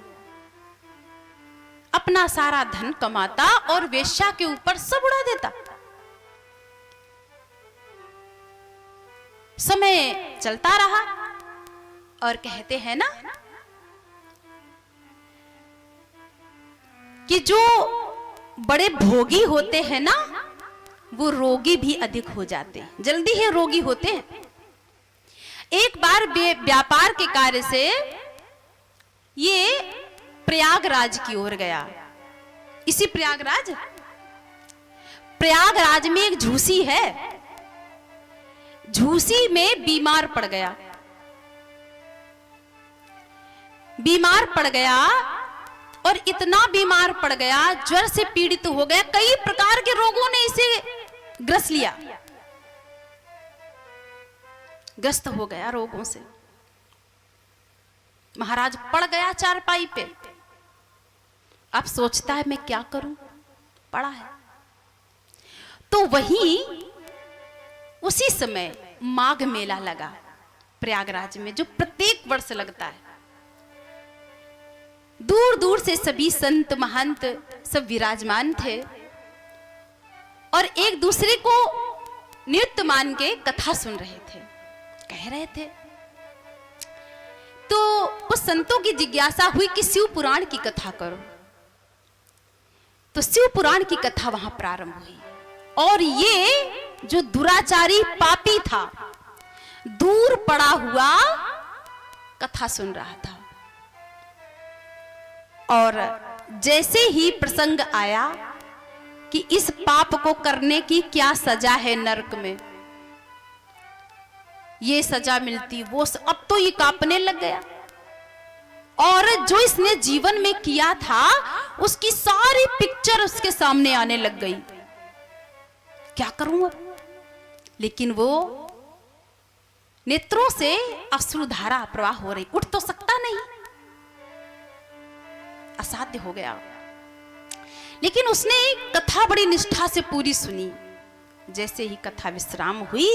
अपना सारा धन कमाता और वेश्या के ऊपर सब उड़ा देता। समय चलता रहा और कहते हैं ना कि जो बड़े भोगी होते हैं ना, वो रोगी भी अधिक हो जाते हैं, जल्दी ही रोगी होते हैं। एक बार व्यापार के कार्य से ये प्रयागराज की ओर गया। इसी प्रयागराज में एक झूसी है, झूसी में बीमार पड़ गया। बीमार पड़ गया और इतना बीमार पड़ गया, ज्वर से पीड़ित हो गया, कई प्रकार के रोगों ने इसे ग्रस्त लिया, ग्रस्त हो गया रोगों से। महाराज पड़ गया चारपाई पे। अब सोचता है मैं क्या करूं, पड़ा है। तो वहीं उसी समय माघ मेला लगा प्रयागराज में, जो प्रत्येक वर्ष लगता है। दूर दूर से सभी संत महंत सब विराजमान थे और एक दूसरे को नित्य मान के कथा सुन रहे थे, कह रहे थे। तो उस संतों की जिज्ञासा हुई कि शिव पुराण की कथा करो। तो शिव पुराण की कथा वहां प्रारंभ हुई और ये जो दुराचारी पापी था, दूर पड़ा हुआ कथा सुन रहा था। और जैसे ही प्रसंग आया कि इस पाप को करने की क्या सजा है नरक में, ये सजा मिलती, वो अब तो ये कांपने लग गया। और जो इसने जीवन में किया था उसकी सारी पिक्चर उसके सामने आने लग गई। क्या करूं अब? लेकिन वो नेत्रों से अश्रुधारा प्रवाह हो रही, उठ तो सकता नहीं, असाध्य हो गया। लेकिन उसने कथा बड़ी निष्ठा से पूरी सुनी। जैसे ही कथा विश्राम हुई,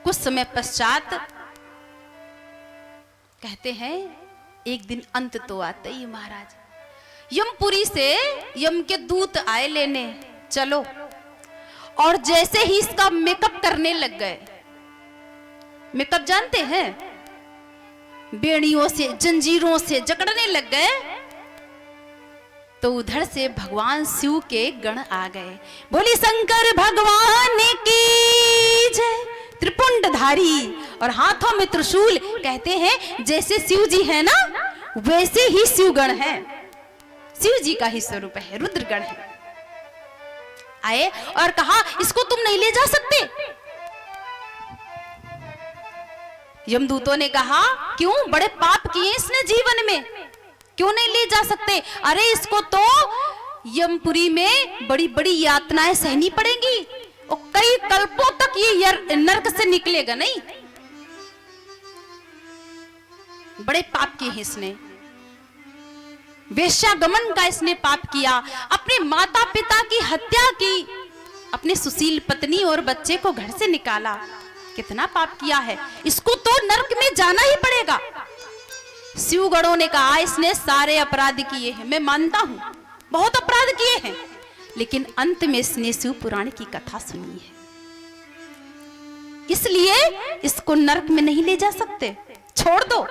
कुछ समय पश्चात कहते हैं एक दिन अंत तो आता ही महाराज, यमपुरी से यम के दूत आए लेने, चलो। और जैसे ही इसका मेकअप करने लग गए, मेकअप जानते हैं, बेड़ियों से जंजीरों से जकड़ने लग गए, तो उधर से भगवान शिव के गण आ गए। बोली शंकर भगवान की जय। त्रिपुंडधारी और हाथों में त्रिशूल, कहते हैं जैसे शिव जी है ना वैसे ही शिव गण है, शिव जी का ही स्वरूप है, रुद्रगण है। आए और कहा इसको तुम नहीं ले जा सकते। यमदूतों ने कहा क्यों, बड़े पाप किए इसने जीवन में, क्यों नहीं ले जा सकते? अरे इसको तो यमपुरी में बड़ी बड़ी यातनाएं सहनी पड़ेंगी और कई कल्पों तक ये नरक से निकलेगा नहीं। बड़े पाप किए इसने, वेश्यागमन का इसने पाप किया, अपने माता पिता की हत्या की, अपने सुशील पत्नी और बच्चे को घर से निकाला, कितना पाप किया है, इसको तो नरक में जाना ही पड़ेगा। शिवगणों ने कहा इसने सारे अपराध किए हैं, मैं मानता हूं बहुत अपराध किए हैं, लेकिन अंत में इसने शिव पुराण की कथा सुनी है, इसलिए इसको नरक में नहीं ले जा सकते, छोड़ दो।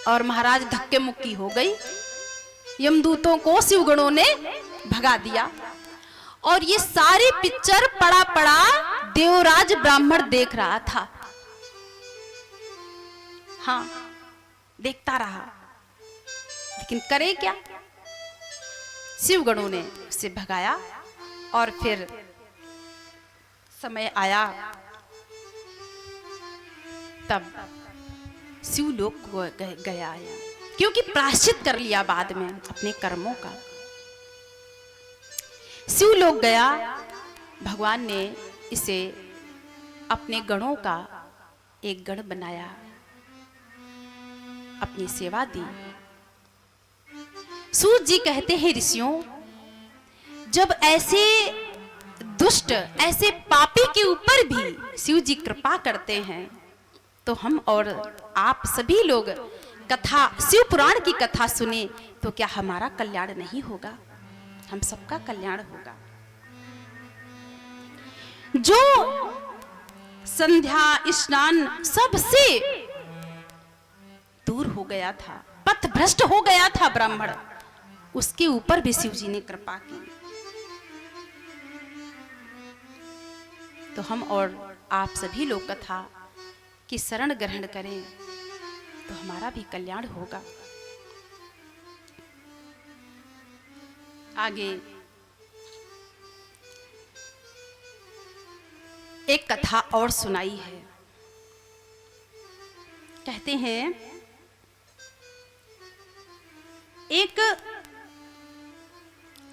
और महाराज धक्के मुक्की हो गई, यमदूतों को शिवगणों ने भगा दिया। और ये सारी पिक्चर पड़ा पड़ा देवराज ब्राह्मण देख रहा था। हाँ, देखता रहा, लेकिन करे क्या? शिवगणों ने उसे भगाया और फिर समय आया तब शिवलोक को गया आया, क्योंकि प्रायश्चित कर लिया बाद में अपने कर्मों का। शिवलोक गया, भगवान ने इसे अपने गणों का एक गण बनाया, अपनी सेवा दी। सूत जी कहते हैं ऋषियों, जब ऐसे दुष्ट ऐसे पापी के ऊपर भी शिव जी कृपा करते हैं, तो हम और आप सभी लोग कथा, शिव पुराण की कथा सुने तो क्या हमारा कल्याण नहीं होगा? हम सबका कल्याण होगा। जो संध्या स्नान सबसे दूर हो गया था, पथ भ्रष्ट हो गया था ब्राह्मण, उसके ऊपर भी शिव जी ने कृपा की। तो हम और आप सभी लोग कथा की शरण ग्रहण करें तो हमारा भी कल्याण होगा। आगे एक कथा और सुनाई है। कहते हैं एक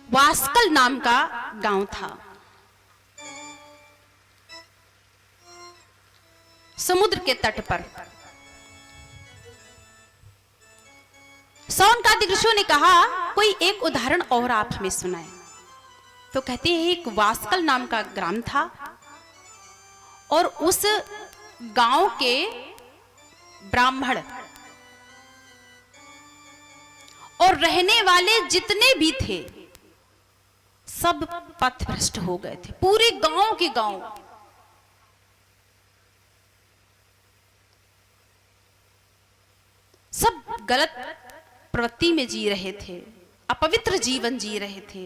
वास्कल नाम का गांव था, समुद्र के तट पर। शौनकादिक ऋषियों ने कहा कोई एक उदाहरण और आप हमें सुनाए। तो कहते हैं एक वास्कल नाम का ग्राम था और उस गांव के ब्राह्मण और रहने वाले जितने भी थे सब पथभ्रष्ट हो गए थे। पूरे गांव के गांव सब गलत प्रवृत्ति में जी रहे थे, अपवित्र जीवन जी रहे थे।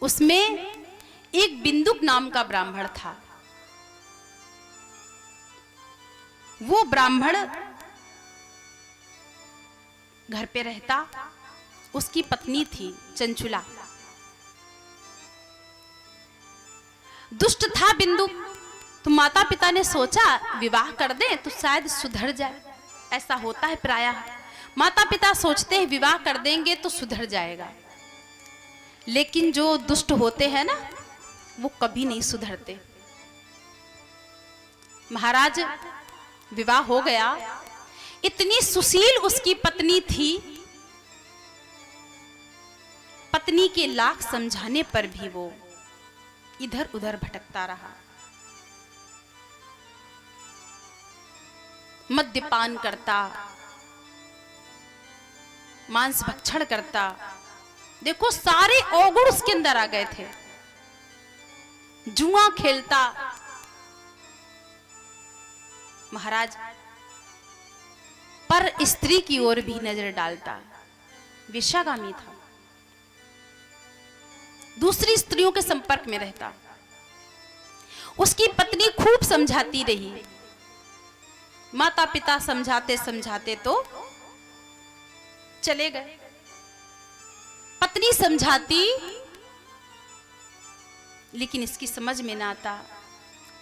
उसमें एक बिंदुक नाम का ब्राह्मण था। वो ब्राह्मण घर पे रहता, उसकी पत्नी थी चंचुला। दुष्ट था बिंदुक, तो माता पिता ने सोचा विवाह कर दें तो शायद सुधर जाए। ऐसा होता है प्रायः, माता पिता सोचते हैं विवाह कर देंगे तो सुधर जाएगा, लेकिन जो दुष्ट होते हैं ना वो कभी नहीं सुधरते। महाराज विवाह हो गया, इतनी सुशील उसकी पत्नी थी, पत्नी के लाख समझाने पर भी वो इधर उधर भटकता रहा। मद्यपान करता, मांस भक्षण करता। देखो सारे अवगुण उसके अंदर आ गए थे। जुआ खेलता। महाराज पर स्त्री की ओर भी नजर डालता, वेश्यागामी था, दूसरी स्त्रियों के संपर्क में रहता। उसकी पत्नी खूब समझाती रही, माता पिता समझाते समझाते तो चले गए। पत्नी समझाती लेकिन इसकी समझ में ना आता,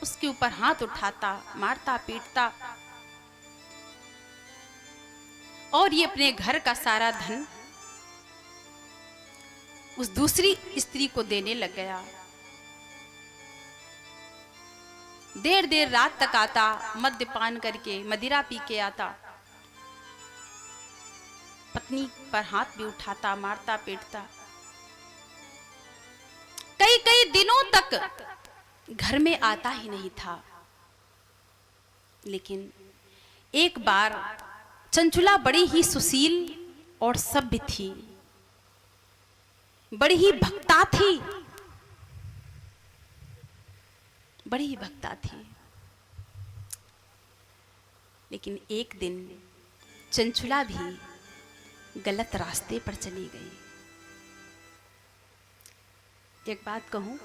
उसके ऊपर हाथ उठाता, मारता पीटता और ये अपने घर का सारा धन उस दूसरी स्त्री को देने लग गया। देर देर रात तक आता, मद्यपान करके मदिरा पी के आता, पत्नी पर हाथ भी उठाता, मारता पीटता। कई कई दिनों तक घर में आता ही नहीं था। लेकिन एक बार चंचुला बड़ी ही सुशील और सभ्य थी, बड़ी ही भक्ता थी, बड़ी ही भक्ता थी। लेकिन एक दिन चंचुला भी गलत रास्ते पर चली गई। एक बात कहूं,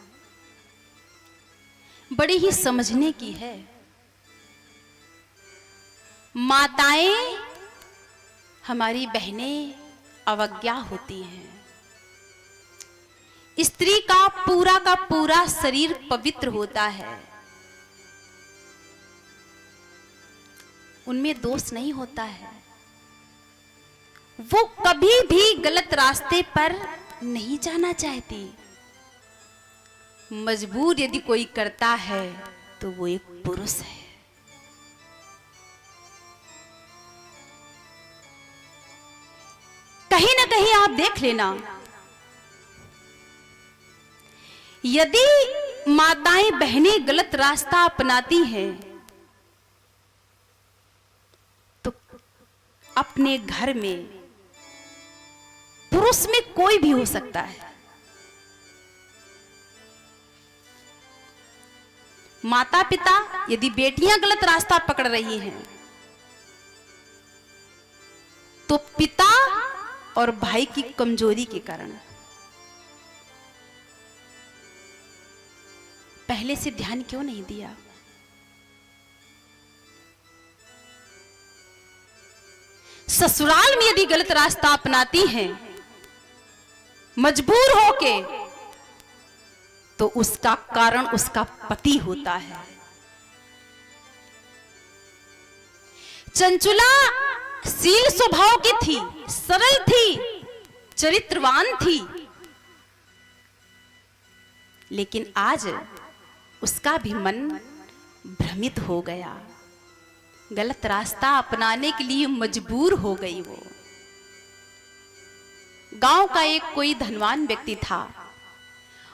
बड़ी ही समझने की है। माताएं हमारी बहनें अवज्ञा होती हैं। स्त्री का पूरा शरीर पवित्र होता है, उनमें दोष नहीं होता है। वो कभी भी गलत रास्ते पर नहीं जाना चाहती। मजबूर यदि कोई करता है तो वो एक पुरुष है। कहीं ना कहीं आप देख लेना, यदि माताएं बहनें गलत रास्ता अपनाती हैं तो अपने घर में पुरुष में कोई भी हो सकता है। माता पिता यदि बेटियां गलत रास्ता पकड़ रही हैं तो पिता और भाई की कमजोरी के कारण पहले से ध्यान क्यों नहीं दिया। ससुराल में यदि गलत रास्ता अपनाती हैं मजबूर होके तो उसका कारण उसका पति होता है। चंचुला शील स्वभाव की थी, सरल थी, चरित्रवान थी, लेकिन आज उसका भी मन भ्रमित हो गया, गलत रास्ता अपनाने के लिए मजबूर हो गई वो। गांव का एक कोई धनवान व्यक्ति था,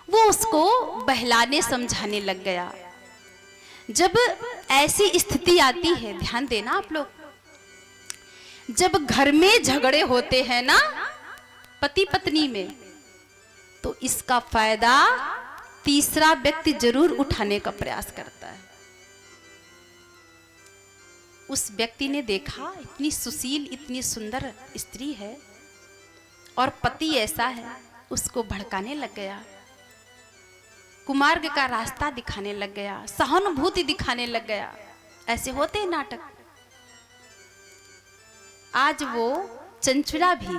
वो उसको बहलाने समझाने लग गया। जब ऐसी स्थिति आती है, ध्यान देना आप लोग, जब घर में झगड़े होते हैं ना पति पत्नी में, तो इसका फायदा तीसरा व्यक्ति जरूर उठाने का प्रयास करता है। उस व्यक्ति ने देखा इतनी सुशील, इतनी सुंदर स्त्री है और पति ऐसा है, उसको भड़काने लग गया, कुमार्ग का रास्ता दिखाने लग गया, सहानुभूति दिखाने लग गया। ऐसे होते हैं नाटक। आज वो चंचुला भी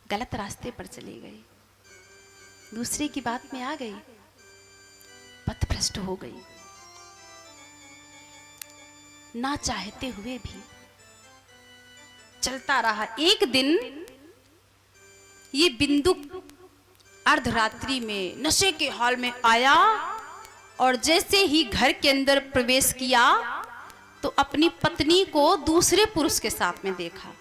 गलत रास्ते पर चली गई, दूसरे की बात में आ गई, पथभ्रष्ट हो गई, ना चाहते हुए भी चलता रहा। एक दिन ये बिंदु अर्धरात्रि में नशे के हाल में आया और जैसे ही घर के अंदर प्रवेश किया तो अपनी पत्नी को दूसरे पुरुष के साथ में देखा।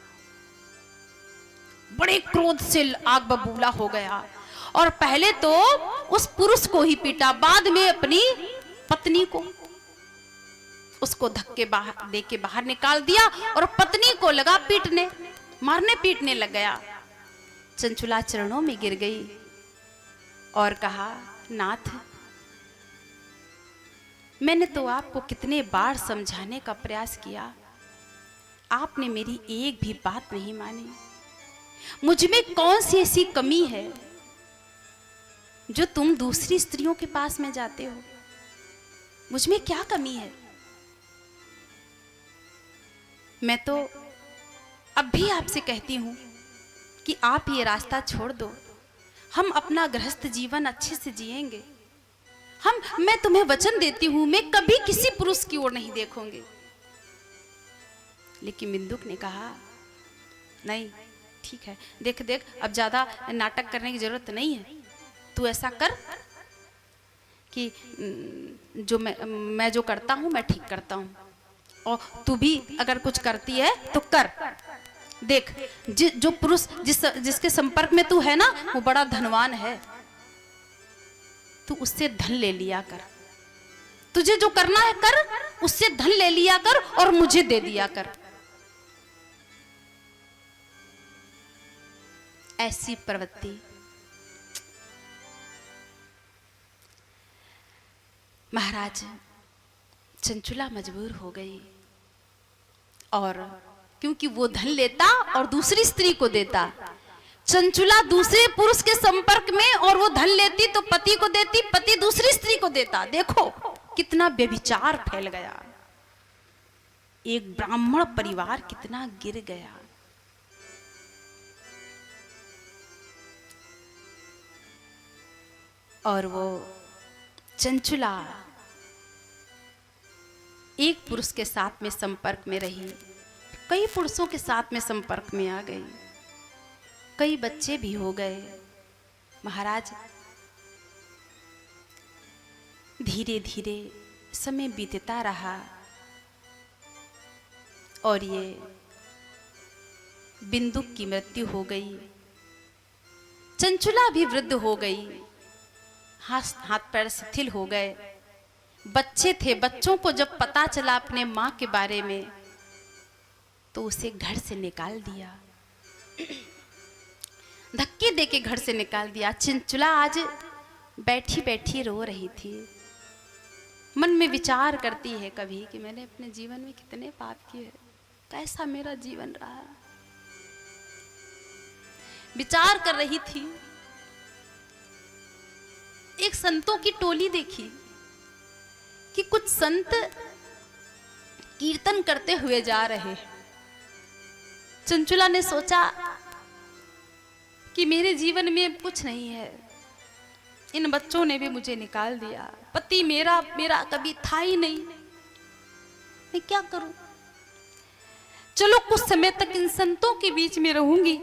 बड़े क्रोध से आग बबूला हो गया और पहले तो उस पुरुष को ही पीटा, बाद में अपनी पत्नी को, उसको धक्के दे के बाहर निकाल दिया और पत्नी को लगा पीटने, मारने पीटने लग गया। चंचुला चरणों में गिर गई और कहा, नाथ, मैंने तो आपको कितने बार समझाने का प्रयास किया, आपने मेरी एक भी बात नहीं मानी। मुझ में कौन सी ऐसी कमी है जो तुम दूसरी स्त्रियों के पास में जाते हो? मुझ में क्या कमी है? मैं तो अब भी आपसे कहती हूं कि आप ये रास्ता छोड़ दो, हम अपना गृहस्थ जीवन अच्छे से जिएंगे। मैं तुम्हें वचन देती हूं, मैं कभी किसी पुरुष की ओर नहीं देखूंगी। लेकिन बिंदुक ने कहा, नहीं ठीक है, देख देख, अब ज्यादा नाटक करने की जरूरत नहीं है। तू ऐसा कर कि जो मैं जो करता हूं मैं ठीक करता हूं, और तू भी अगर कुछ करती है तो कर। देख, जो पुरुष जिसके संपर्क में तू है ना, वो बड़ा धनवान है, तू उससे धन ले लिया कर। तुझे जो करना है कर, उससे धन ले लिया कर और मुझे दे दिया कर। ऐसी प्रवृत्ति महाराज चंचुला मजबूर हो गई, और क्योंकि वो धन लेता और दूसरी स्त्री को देता, चंचुला दूसरे पुरुष के संपर्क में और वो धन लेती तो पति को देती, पति दूसरी स्त्री को देता। देखो कितना व्यभिचार फैल गया, एक ब्राह्मण परिवार कितना गिर गया। और वो चंचुला एक पुरुष के साथ में संपर्क में रही, कई पुरुषों के साथ में संपर्क में आ गई, कई बच्चे भी हो गए। महाराज धीरे धीरे समय बीतता रहा और ये बिंदुक की मृत्यु हो गई। चंचुला भी वृद्ध हो गई, हाथ पैर शिथिल हो गए। बच्चे थे, बच्चों को जब पता चला अपने माँ के बारे में तो उसे घर से निकाल दिया, धक्के देके घर से निकाल दिया। चंचुला आज बैठी बैठी रो रही थी, मन में विचार करती है कभी कि मैंने अपने जीवन में कितने पाप किए, कैसा मेरा जीवन रहा। विचार कर रही थी, एक संतों की टोली देखी कि कुछ संत कीर्तन करते हुए जा रहे। चंचुला ने सोचा कि मेरे जीवन में कुछ नहीं है, इन बच्चों ने भी मुझे निकाल दिया, पति मेरा कभी था ही नहीं, मैं क्या करूं? चलो कुछ समय तक इन संतों के बीच में रहूंगी,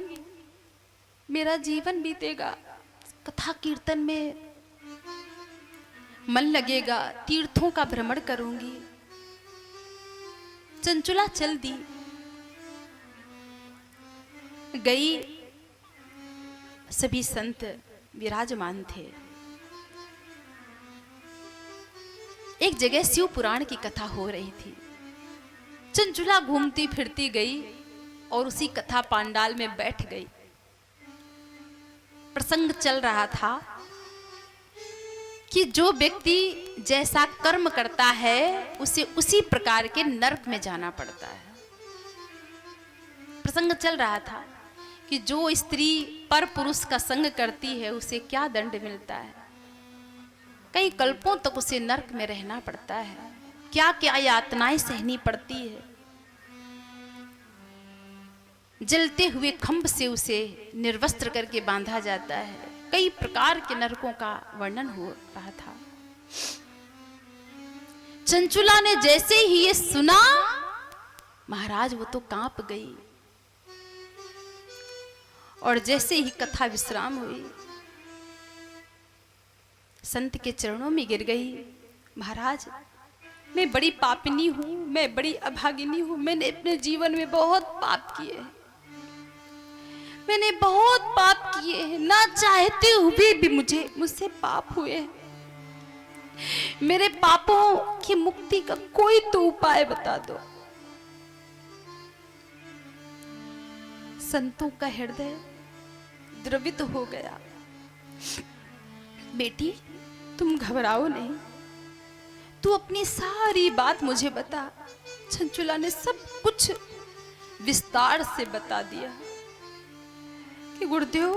मेरा जीवन बीतेगा, कथा कीर्तन में मन लगेगा, तीर्थों का भ्रमण करूंगी। चंचुला चल दी। गई, सभी संत विराजमान थे। एक जगह शिव पुराण की कथा हो रही थी। चंचुला घूमती फिरती गई और उसी कथा पांडाल में बैठ गई। प्रसंग चल रहा था कि जो व्यक्ति जैसा कर्म करता है उसे उसी प्रकार के नरक में जाना पड़ता है। प्रसंग चल रहा था कि जो स्त्री पर पुरुष का संग करती है उसे क्या दंड मिलता है। कई कल्पों तक उसे नरक में रहना पड़ता है, क्या क्या यातनाएं सहनी पड़ती है। जलते हुए खंभ से उसे निर्वस्त्र करके बांधा जाता है। कई प्रकार के नरकों का वर्णन हो रहा था। चंचुला ने जैसे ही ये सुना, महाराज वो तो कांप गई। और जैसे ही कथा विश्राम हुई, संत के चरणों में गिर गई। महाराज, मैं बड़ी पापिनी हूं, मैं बड़ी अभागिनी हूं। मैंने अपने जीवन में बहुत पाप किए हैं, मैंने बहुत पाप किए हैं। ना चाहते हुए भी मुझसे पाप हुए हैं। मेरे पापों की मुक्ति का कोई तो उपाय बता दो। संतों का हृदय द्रवित हो गया। बेटी, तुम घबराओ नहीं, तू अपनी सारी बात मुझे बता। चंचुला ने सब कुछ विस्तार से बता दिया कि गुरुदेव,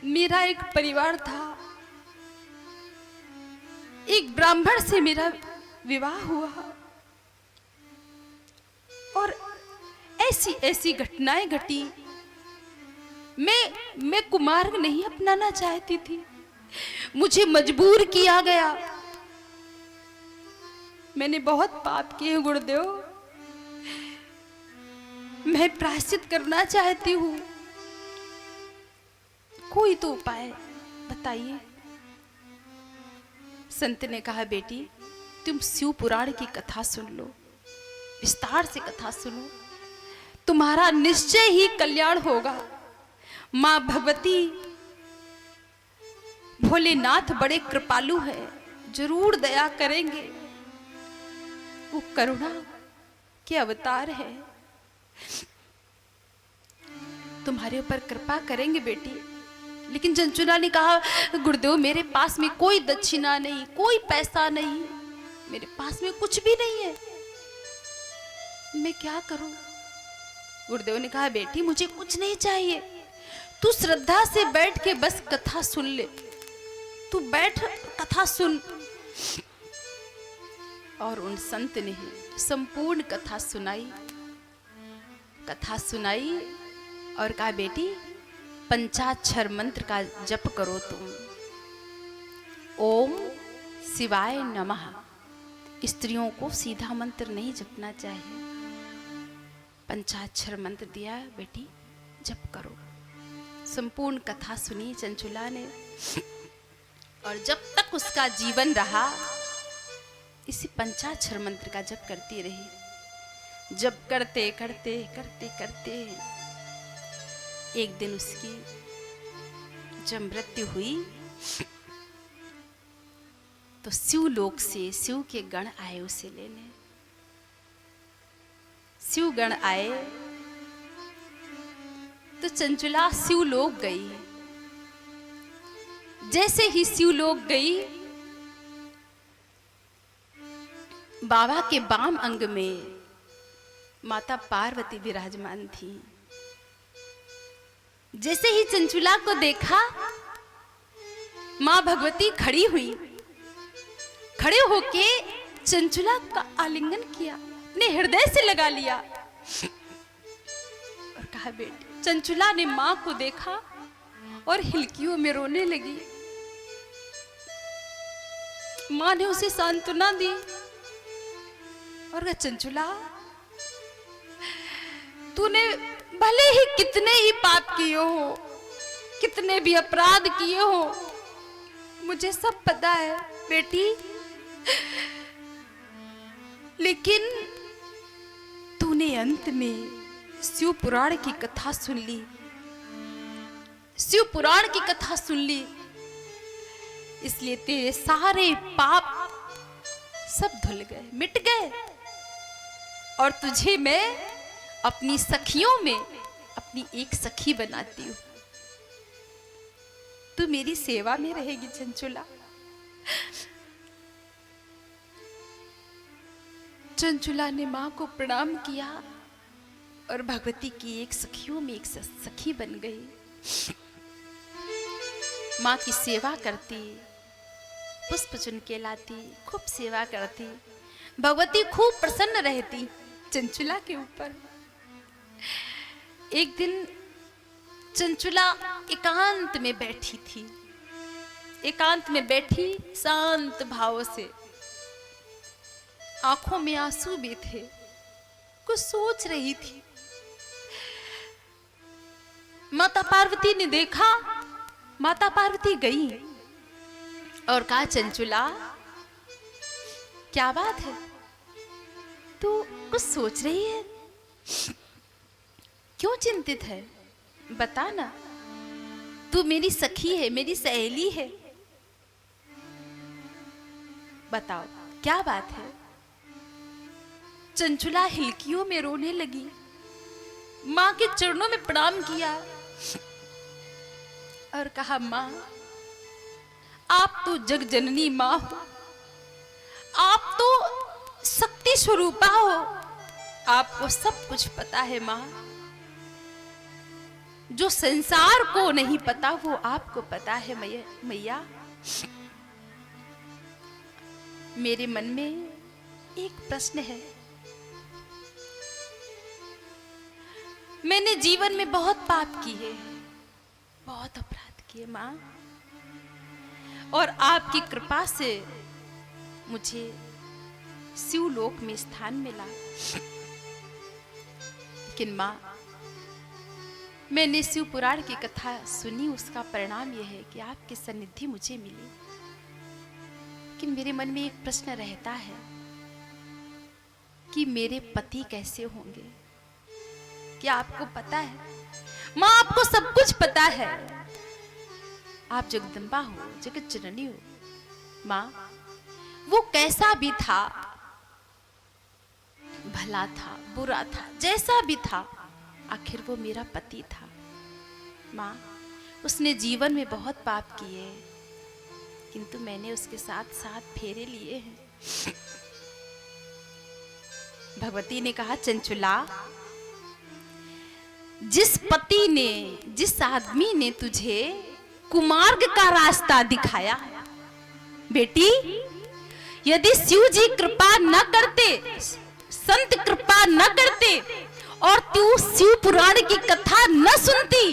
मेरा एक परिवार था, एक ब्राह्मण से मेरा विवाह हुआ और ऐसी ऐसी घटनाएं घटी। मैं कुमार्ग नहीं अपनाना चाहती थी, मुझे मजबूर किया गया। मैंने बहुत पाप किए हैं गुरुदेव, मैं प्रायश्चित करना चाहती हूँ, कोई तो उपाय बताइए। संत ने कहा, बेटी तुम शिव पुराण की कथा सुन लो, विस्तार से कथा सुनो, तुम्हारा निश्चय ही कल्याण होगा। मां भगवती, भोलेनाथ बड़े कृपालु है, जरूर दया करेंगे। वो करुणा के अवतार है, तुम्हारे ऊपर कृपा करेंगे बेटी। लेकिन चंचुला ने कहा, गुरुदेव मेरे पास में कोई दक्षिणा नहीं, कोई पैसा नहीं, मेरे पास में कुछ भी नहीं है, मैं क्या करूं। गुरुदेव ने कहा, बेटी मुझे कुछ नहीं चाहिए, तू श्रद्धा से बैठ के बस कथा सुन ले। तू बैठ, कथा सुन। और उन संत ने संपूर्ण कथा सुनाई और कहा, बेटी पंचाक्षर मंत्र का जप करो तुम। ओम शिवाय नमः। स्त्रियों को सीधा मंत्र नहीं जपना चाहिए, पंचाक्षर मंत्र दिया, बेटी जप करो। संपूर्ण कथा सुनी चंचुला ने और जब तक उसका जीवन रहा इसी पंचाक्षर मंत्र का जप करती रही। जप करते करते करते करते एक दिन उसकी जब मृत्यु हुई तो शिवलोक से शिव के गण आए उसे लेने। शिव गण आए तो चंचुला शिवलोक गई। जैसे ही शिवलोक गई, बाबा के बाम अंग में माता पार्वती विराजमान थी। जैसे ही चंचुला को देखा, मां भगवती खड़ी हुई, खड़े होके चंचुला का आलिंगन किया, अपने हृदय से लगा लिया और कहा, बेटी। चंचुला ने मां को देखा और हिलकियों में रोने लगी। मां ने उसे सांत्वना दी और कहा, चंचुला तूने भले ही कितने ही पाप किए हो, कितने भी अपराध किए हो, मुझे सब पता है बेटी, लेकिन तूने अंत में शिव पुराण की कथा सुन ली, शिव पुराण की कथा सुन ली, इसलिए तेरे सारे पाप सब धुल गए, मिट गए। और तुझे मैं अपनी सखियों में अपनी एक सखी बनाती हूं। तू मेरी सेवा में रहेगी चंचुला। चंचुला ने मां को प्रणाम किया और भगवती की एक सखियों में एक सखी बन गई। मां की सेवा करती, पुष्प चुन के लाती, खूब सेवा करती। भगवती खूब प्रसन्न रहती चंचुला के ऊपर। एक दिन चंचुला एकांत में बैठी थी, एकांत में बैठी शांत भाव से, आंखों में आंसू भी थे, कुछ सोच रही थी। माता पार्वती ने देखा, माता पार्वती गई और कहा, चंचुला क्या बात है, तू कुछ सोच रही है, क्यों चिंतित है, बता ना। तू मेरी सखी है, मेरी सहेली है, बताओ क्या बात है। चंचुला हिलकियों में रोने लगी, मां के चरणों में प्रणाम किया और कहा, मां आप तो जग जननी मां हो, आप तो शक्ति स्वरूपा हो, आपको सब कुछ पता है मां। जो संसार को नहीं पता वो आपको पता है मैया। मेरे मन में एक प्रश्न है। मैंने जीवन में बहुत पाप किए, बहुत अपराध किए मां, और आपकी कृपा से मुझे शिवलोक में स्थान मिला। लेकिन मां, मैंने शिव पुराण की कथा सुनी, उसका परिणाम यह है कि आपकी सन्निधि मुझे मिली। लेकिन मेरे मन में एक प्रश्न रहता है कि मेरे पति कैसे होंगे। क्या आपको पता है मां? आपको सब कुछ पता है। आप जगदम्बा हो, जगत जननी हो मां। वो कैसा भी था, भला था, बुरा था, जैसा भी था, आखिर वो मेरा पति था मां। उसने जीवन में बहुत पाप किए, किंतु मैंने उसके साथ 7 फेरे लिए हैं। भगवती ने कहा, चंचुला, जिस पति ने, जिस आदमी ने तुझे कुमार्ग का रास्ता दिखाया, बेटी, यदि शिव जी कृपा न करते, संत कृपा न करते और तू शिव पुराण की कथा न सुनती,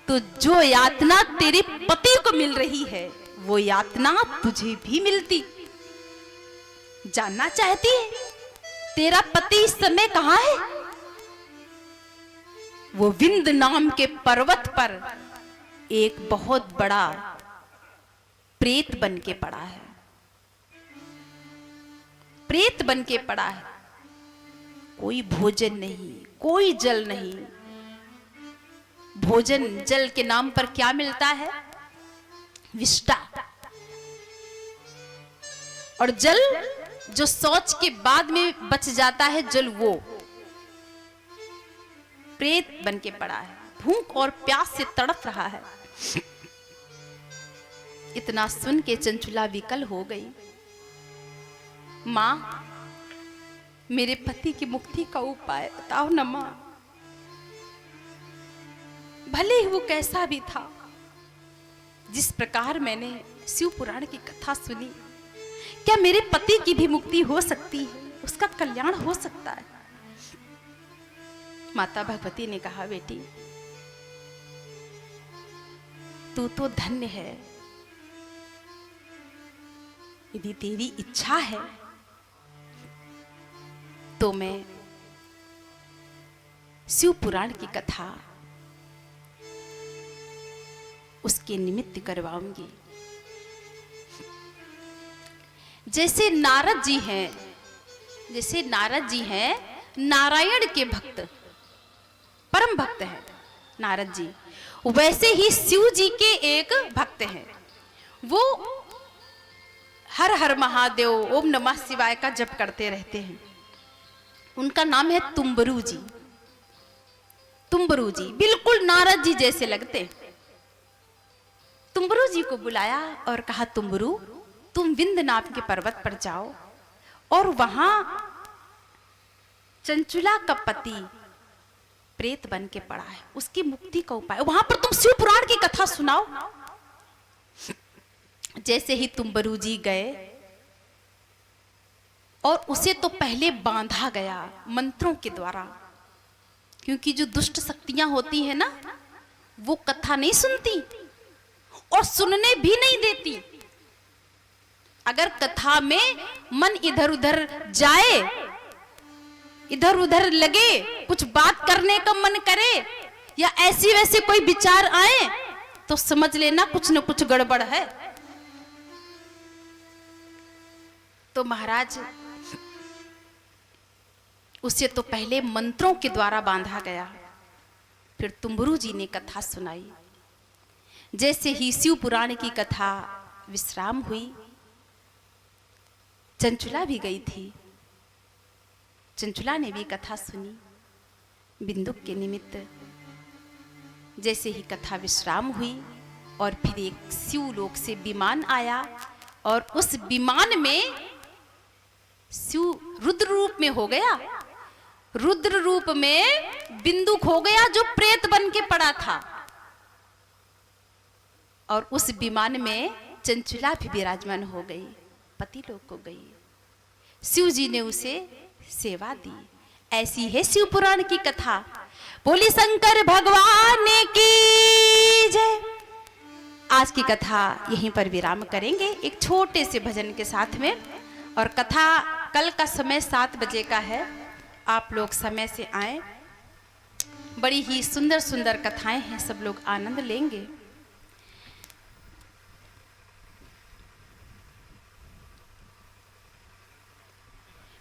तो जो यातना तेरे पति को मिल रही है वो यातना तुझे भी मिलती। जानना चाहती है तेरा पति इस समय कहां है? वो विंध्य नाम के पर्वत पर एक बहुत बड़ा प्रेत बन के पड़ा है, प्रेत बन के पड़ा है। कोई भोजन नहीं, कोई जल नहीं। भोजन जल के नाम पर क्या मिलता है? विष्टा। और जल जो शौच के बाद में बच जाता है, जल वो प्रेत बन के पड़ा है, भूख और प्यास से तड़प रहा है। इतना सुन के चंचुला विकल हो गई। मां, मेरे पति की मुक्ति का उपाय बताओ ना मां। भले ही वो कैसा भी था, जिस प्रकार मैंने शिव पुराण की कथा सुनी, क्या मेरे पति की भी मुक्ति हो सकती है? उसका कल्याण हो सकता है? माता भगवती ने कहा, बेटी, तू तो धन्य है। यदि तेरी इच्छा है तो मैं शिव पुराण की कथा उसके निमित्त करवाऊंगी। जैसे नारद जी हैं, नारायण के भक्त, परम भक्त हैं नारद जी, वैसे ही शिव जी के एक भक्त हैं। वो हर हर महादेव, ओम नमः शिवाय का जप करते रहते हैं। उनका नाम है तुम्बरू जी। तुम्बरू जी बिल्कुल नारद जी जैसे लगते। तुम्बरू जी को बुलाया और कहा, तुम्बरू तुम विंध्य नाम के पर्वत पर जाओ और वहां चंचुला का पति प्रेत बन के पड़ा है, उसकी मुक्ति का उपाय, वहां पर तुम शिव पुराण की कथा सुनाओ। जैसे ही तुम्बरू जी गए और उसे तो पहले बांधा गया मंत्रों के द्वारा, क्योंकि जो दुष्ट शक्तियां होती है ना, वो कथा नहीं सुनती और सुनने भी नहीं देती। अगर कथा में मन इधर उधर जाए, इधर उधर लगे, कुछ बात करने का मन करे या ऐसी वैसे कोई विचार आए, तो समझ लेना कुछ न कुछ गड़बड़ है। तो महाराज उसे तो पहले मंत्रों के द्वारा बांधा गया, फिर तुम्बरू जी ने कथा सुनाई। जैसे ही शिव पुराण की कथा विश्राम हुई, चंचुला भी गई थी। चंचुला ने भी कथा सुनी बिंदुक के निमित्त। जैसे ही कथा विश्राम हुई और फिर एक शिवलोक से विमान आया और उस विमान में शिव रुद्र रूप में हो गया। रुद्र रूप में बिंदुक हो गया जो प्रेत बन के पड़ा था, और उस विमान में चंचुला भी विराजमान हो गई, पति लोक को गई। शिव जी ने उसे सेवा दी। ऐसी है शिव पुराण की कथा। बोली शंकर भगवान की जय। आज की कथा यहीं पर विराम करेंगे एक छोटे से भजन के साथ में, और कथा कल का समय 7 बजे का है। आप लोग समय से आए। बड़ी ही सुंदर सुंदर कथाएं हैं, सब लोग आनंद लेंगे।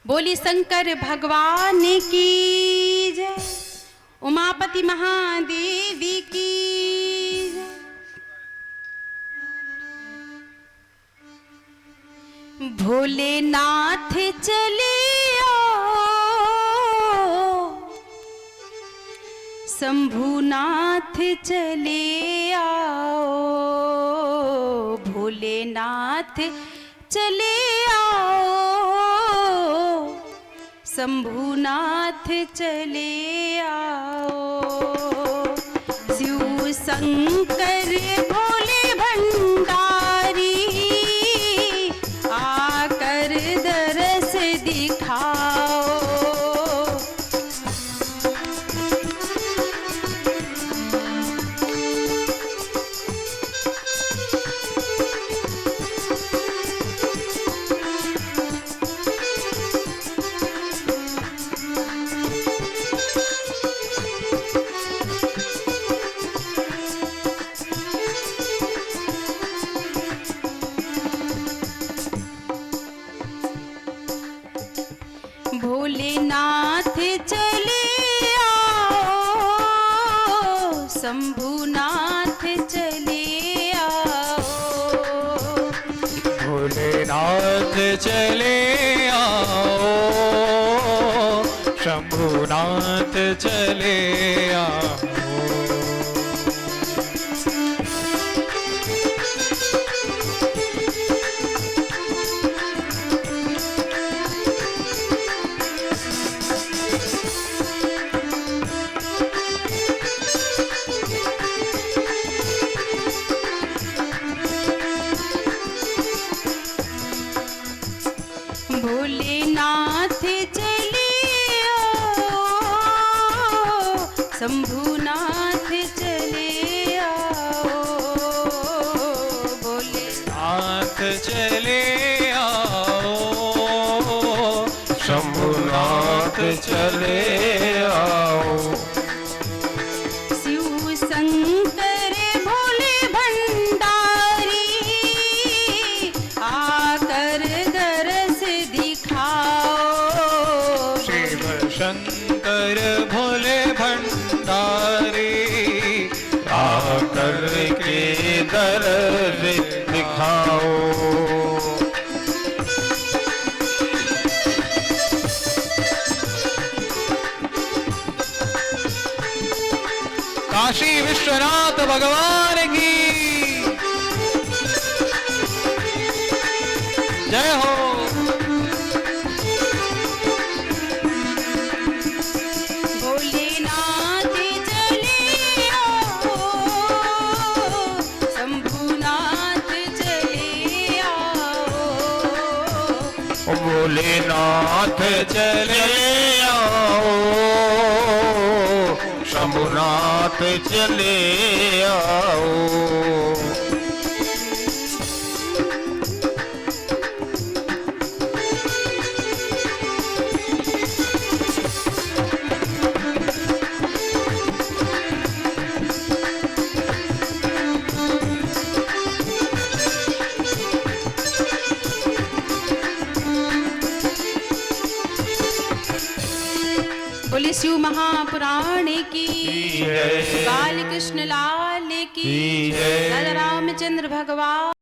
बोली शंकर भगवान की जय, उमापति महादेवी की जय। भोलेनाथ चले आओ, शंभुनाथ चले आओ, भोलेनाथ चले आओ, शंभुनाथ चले आओ। शिव शंकर भोले भंडारी आकर दरस दिखाओ। भोलेनाथ चले आओ, शंभुनाथ चले आओ, भोलेनाथ चले आओ, शंभुनाथ चले आओ। भोलेनाथ चले आओ, शंभुनाथ चले आओ, भोलेनाथ चले आओ, शंभुनाथ चले आओ। शिव शंकर भोले भंडारी आकर दरस दिखाओ। शिव शंकर काशी विश्वनाथ भगवान की जय हो। भोलेनाथ चले आओ, शंभुनाथ चले आओ, भोलेनाथ चले आओ, शंभुनाथ चले आओ। बोले शिव महापुराण की जय। बाल कृष्ण लाल की जय। राजा रामचंद्र भगवान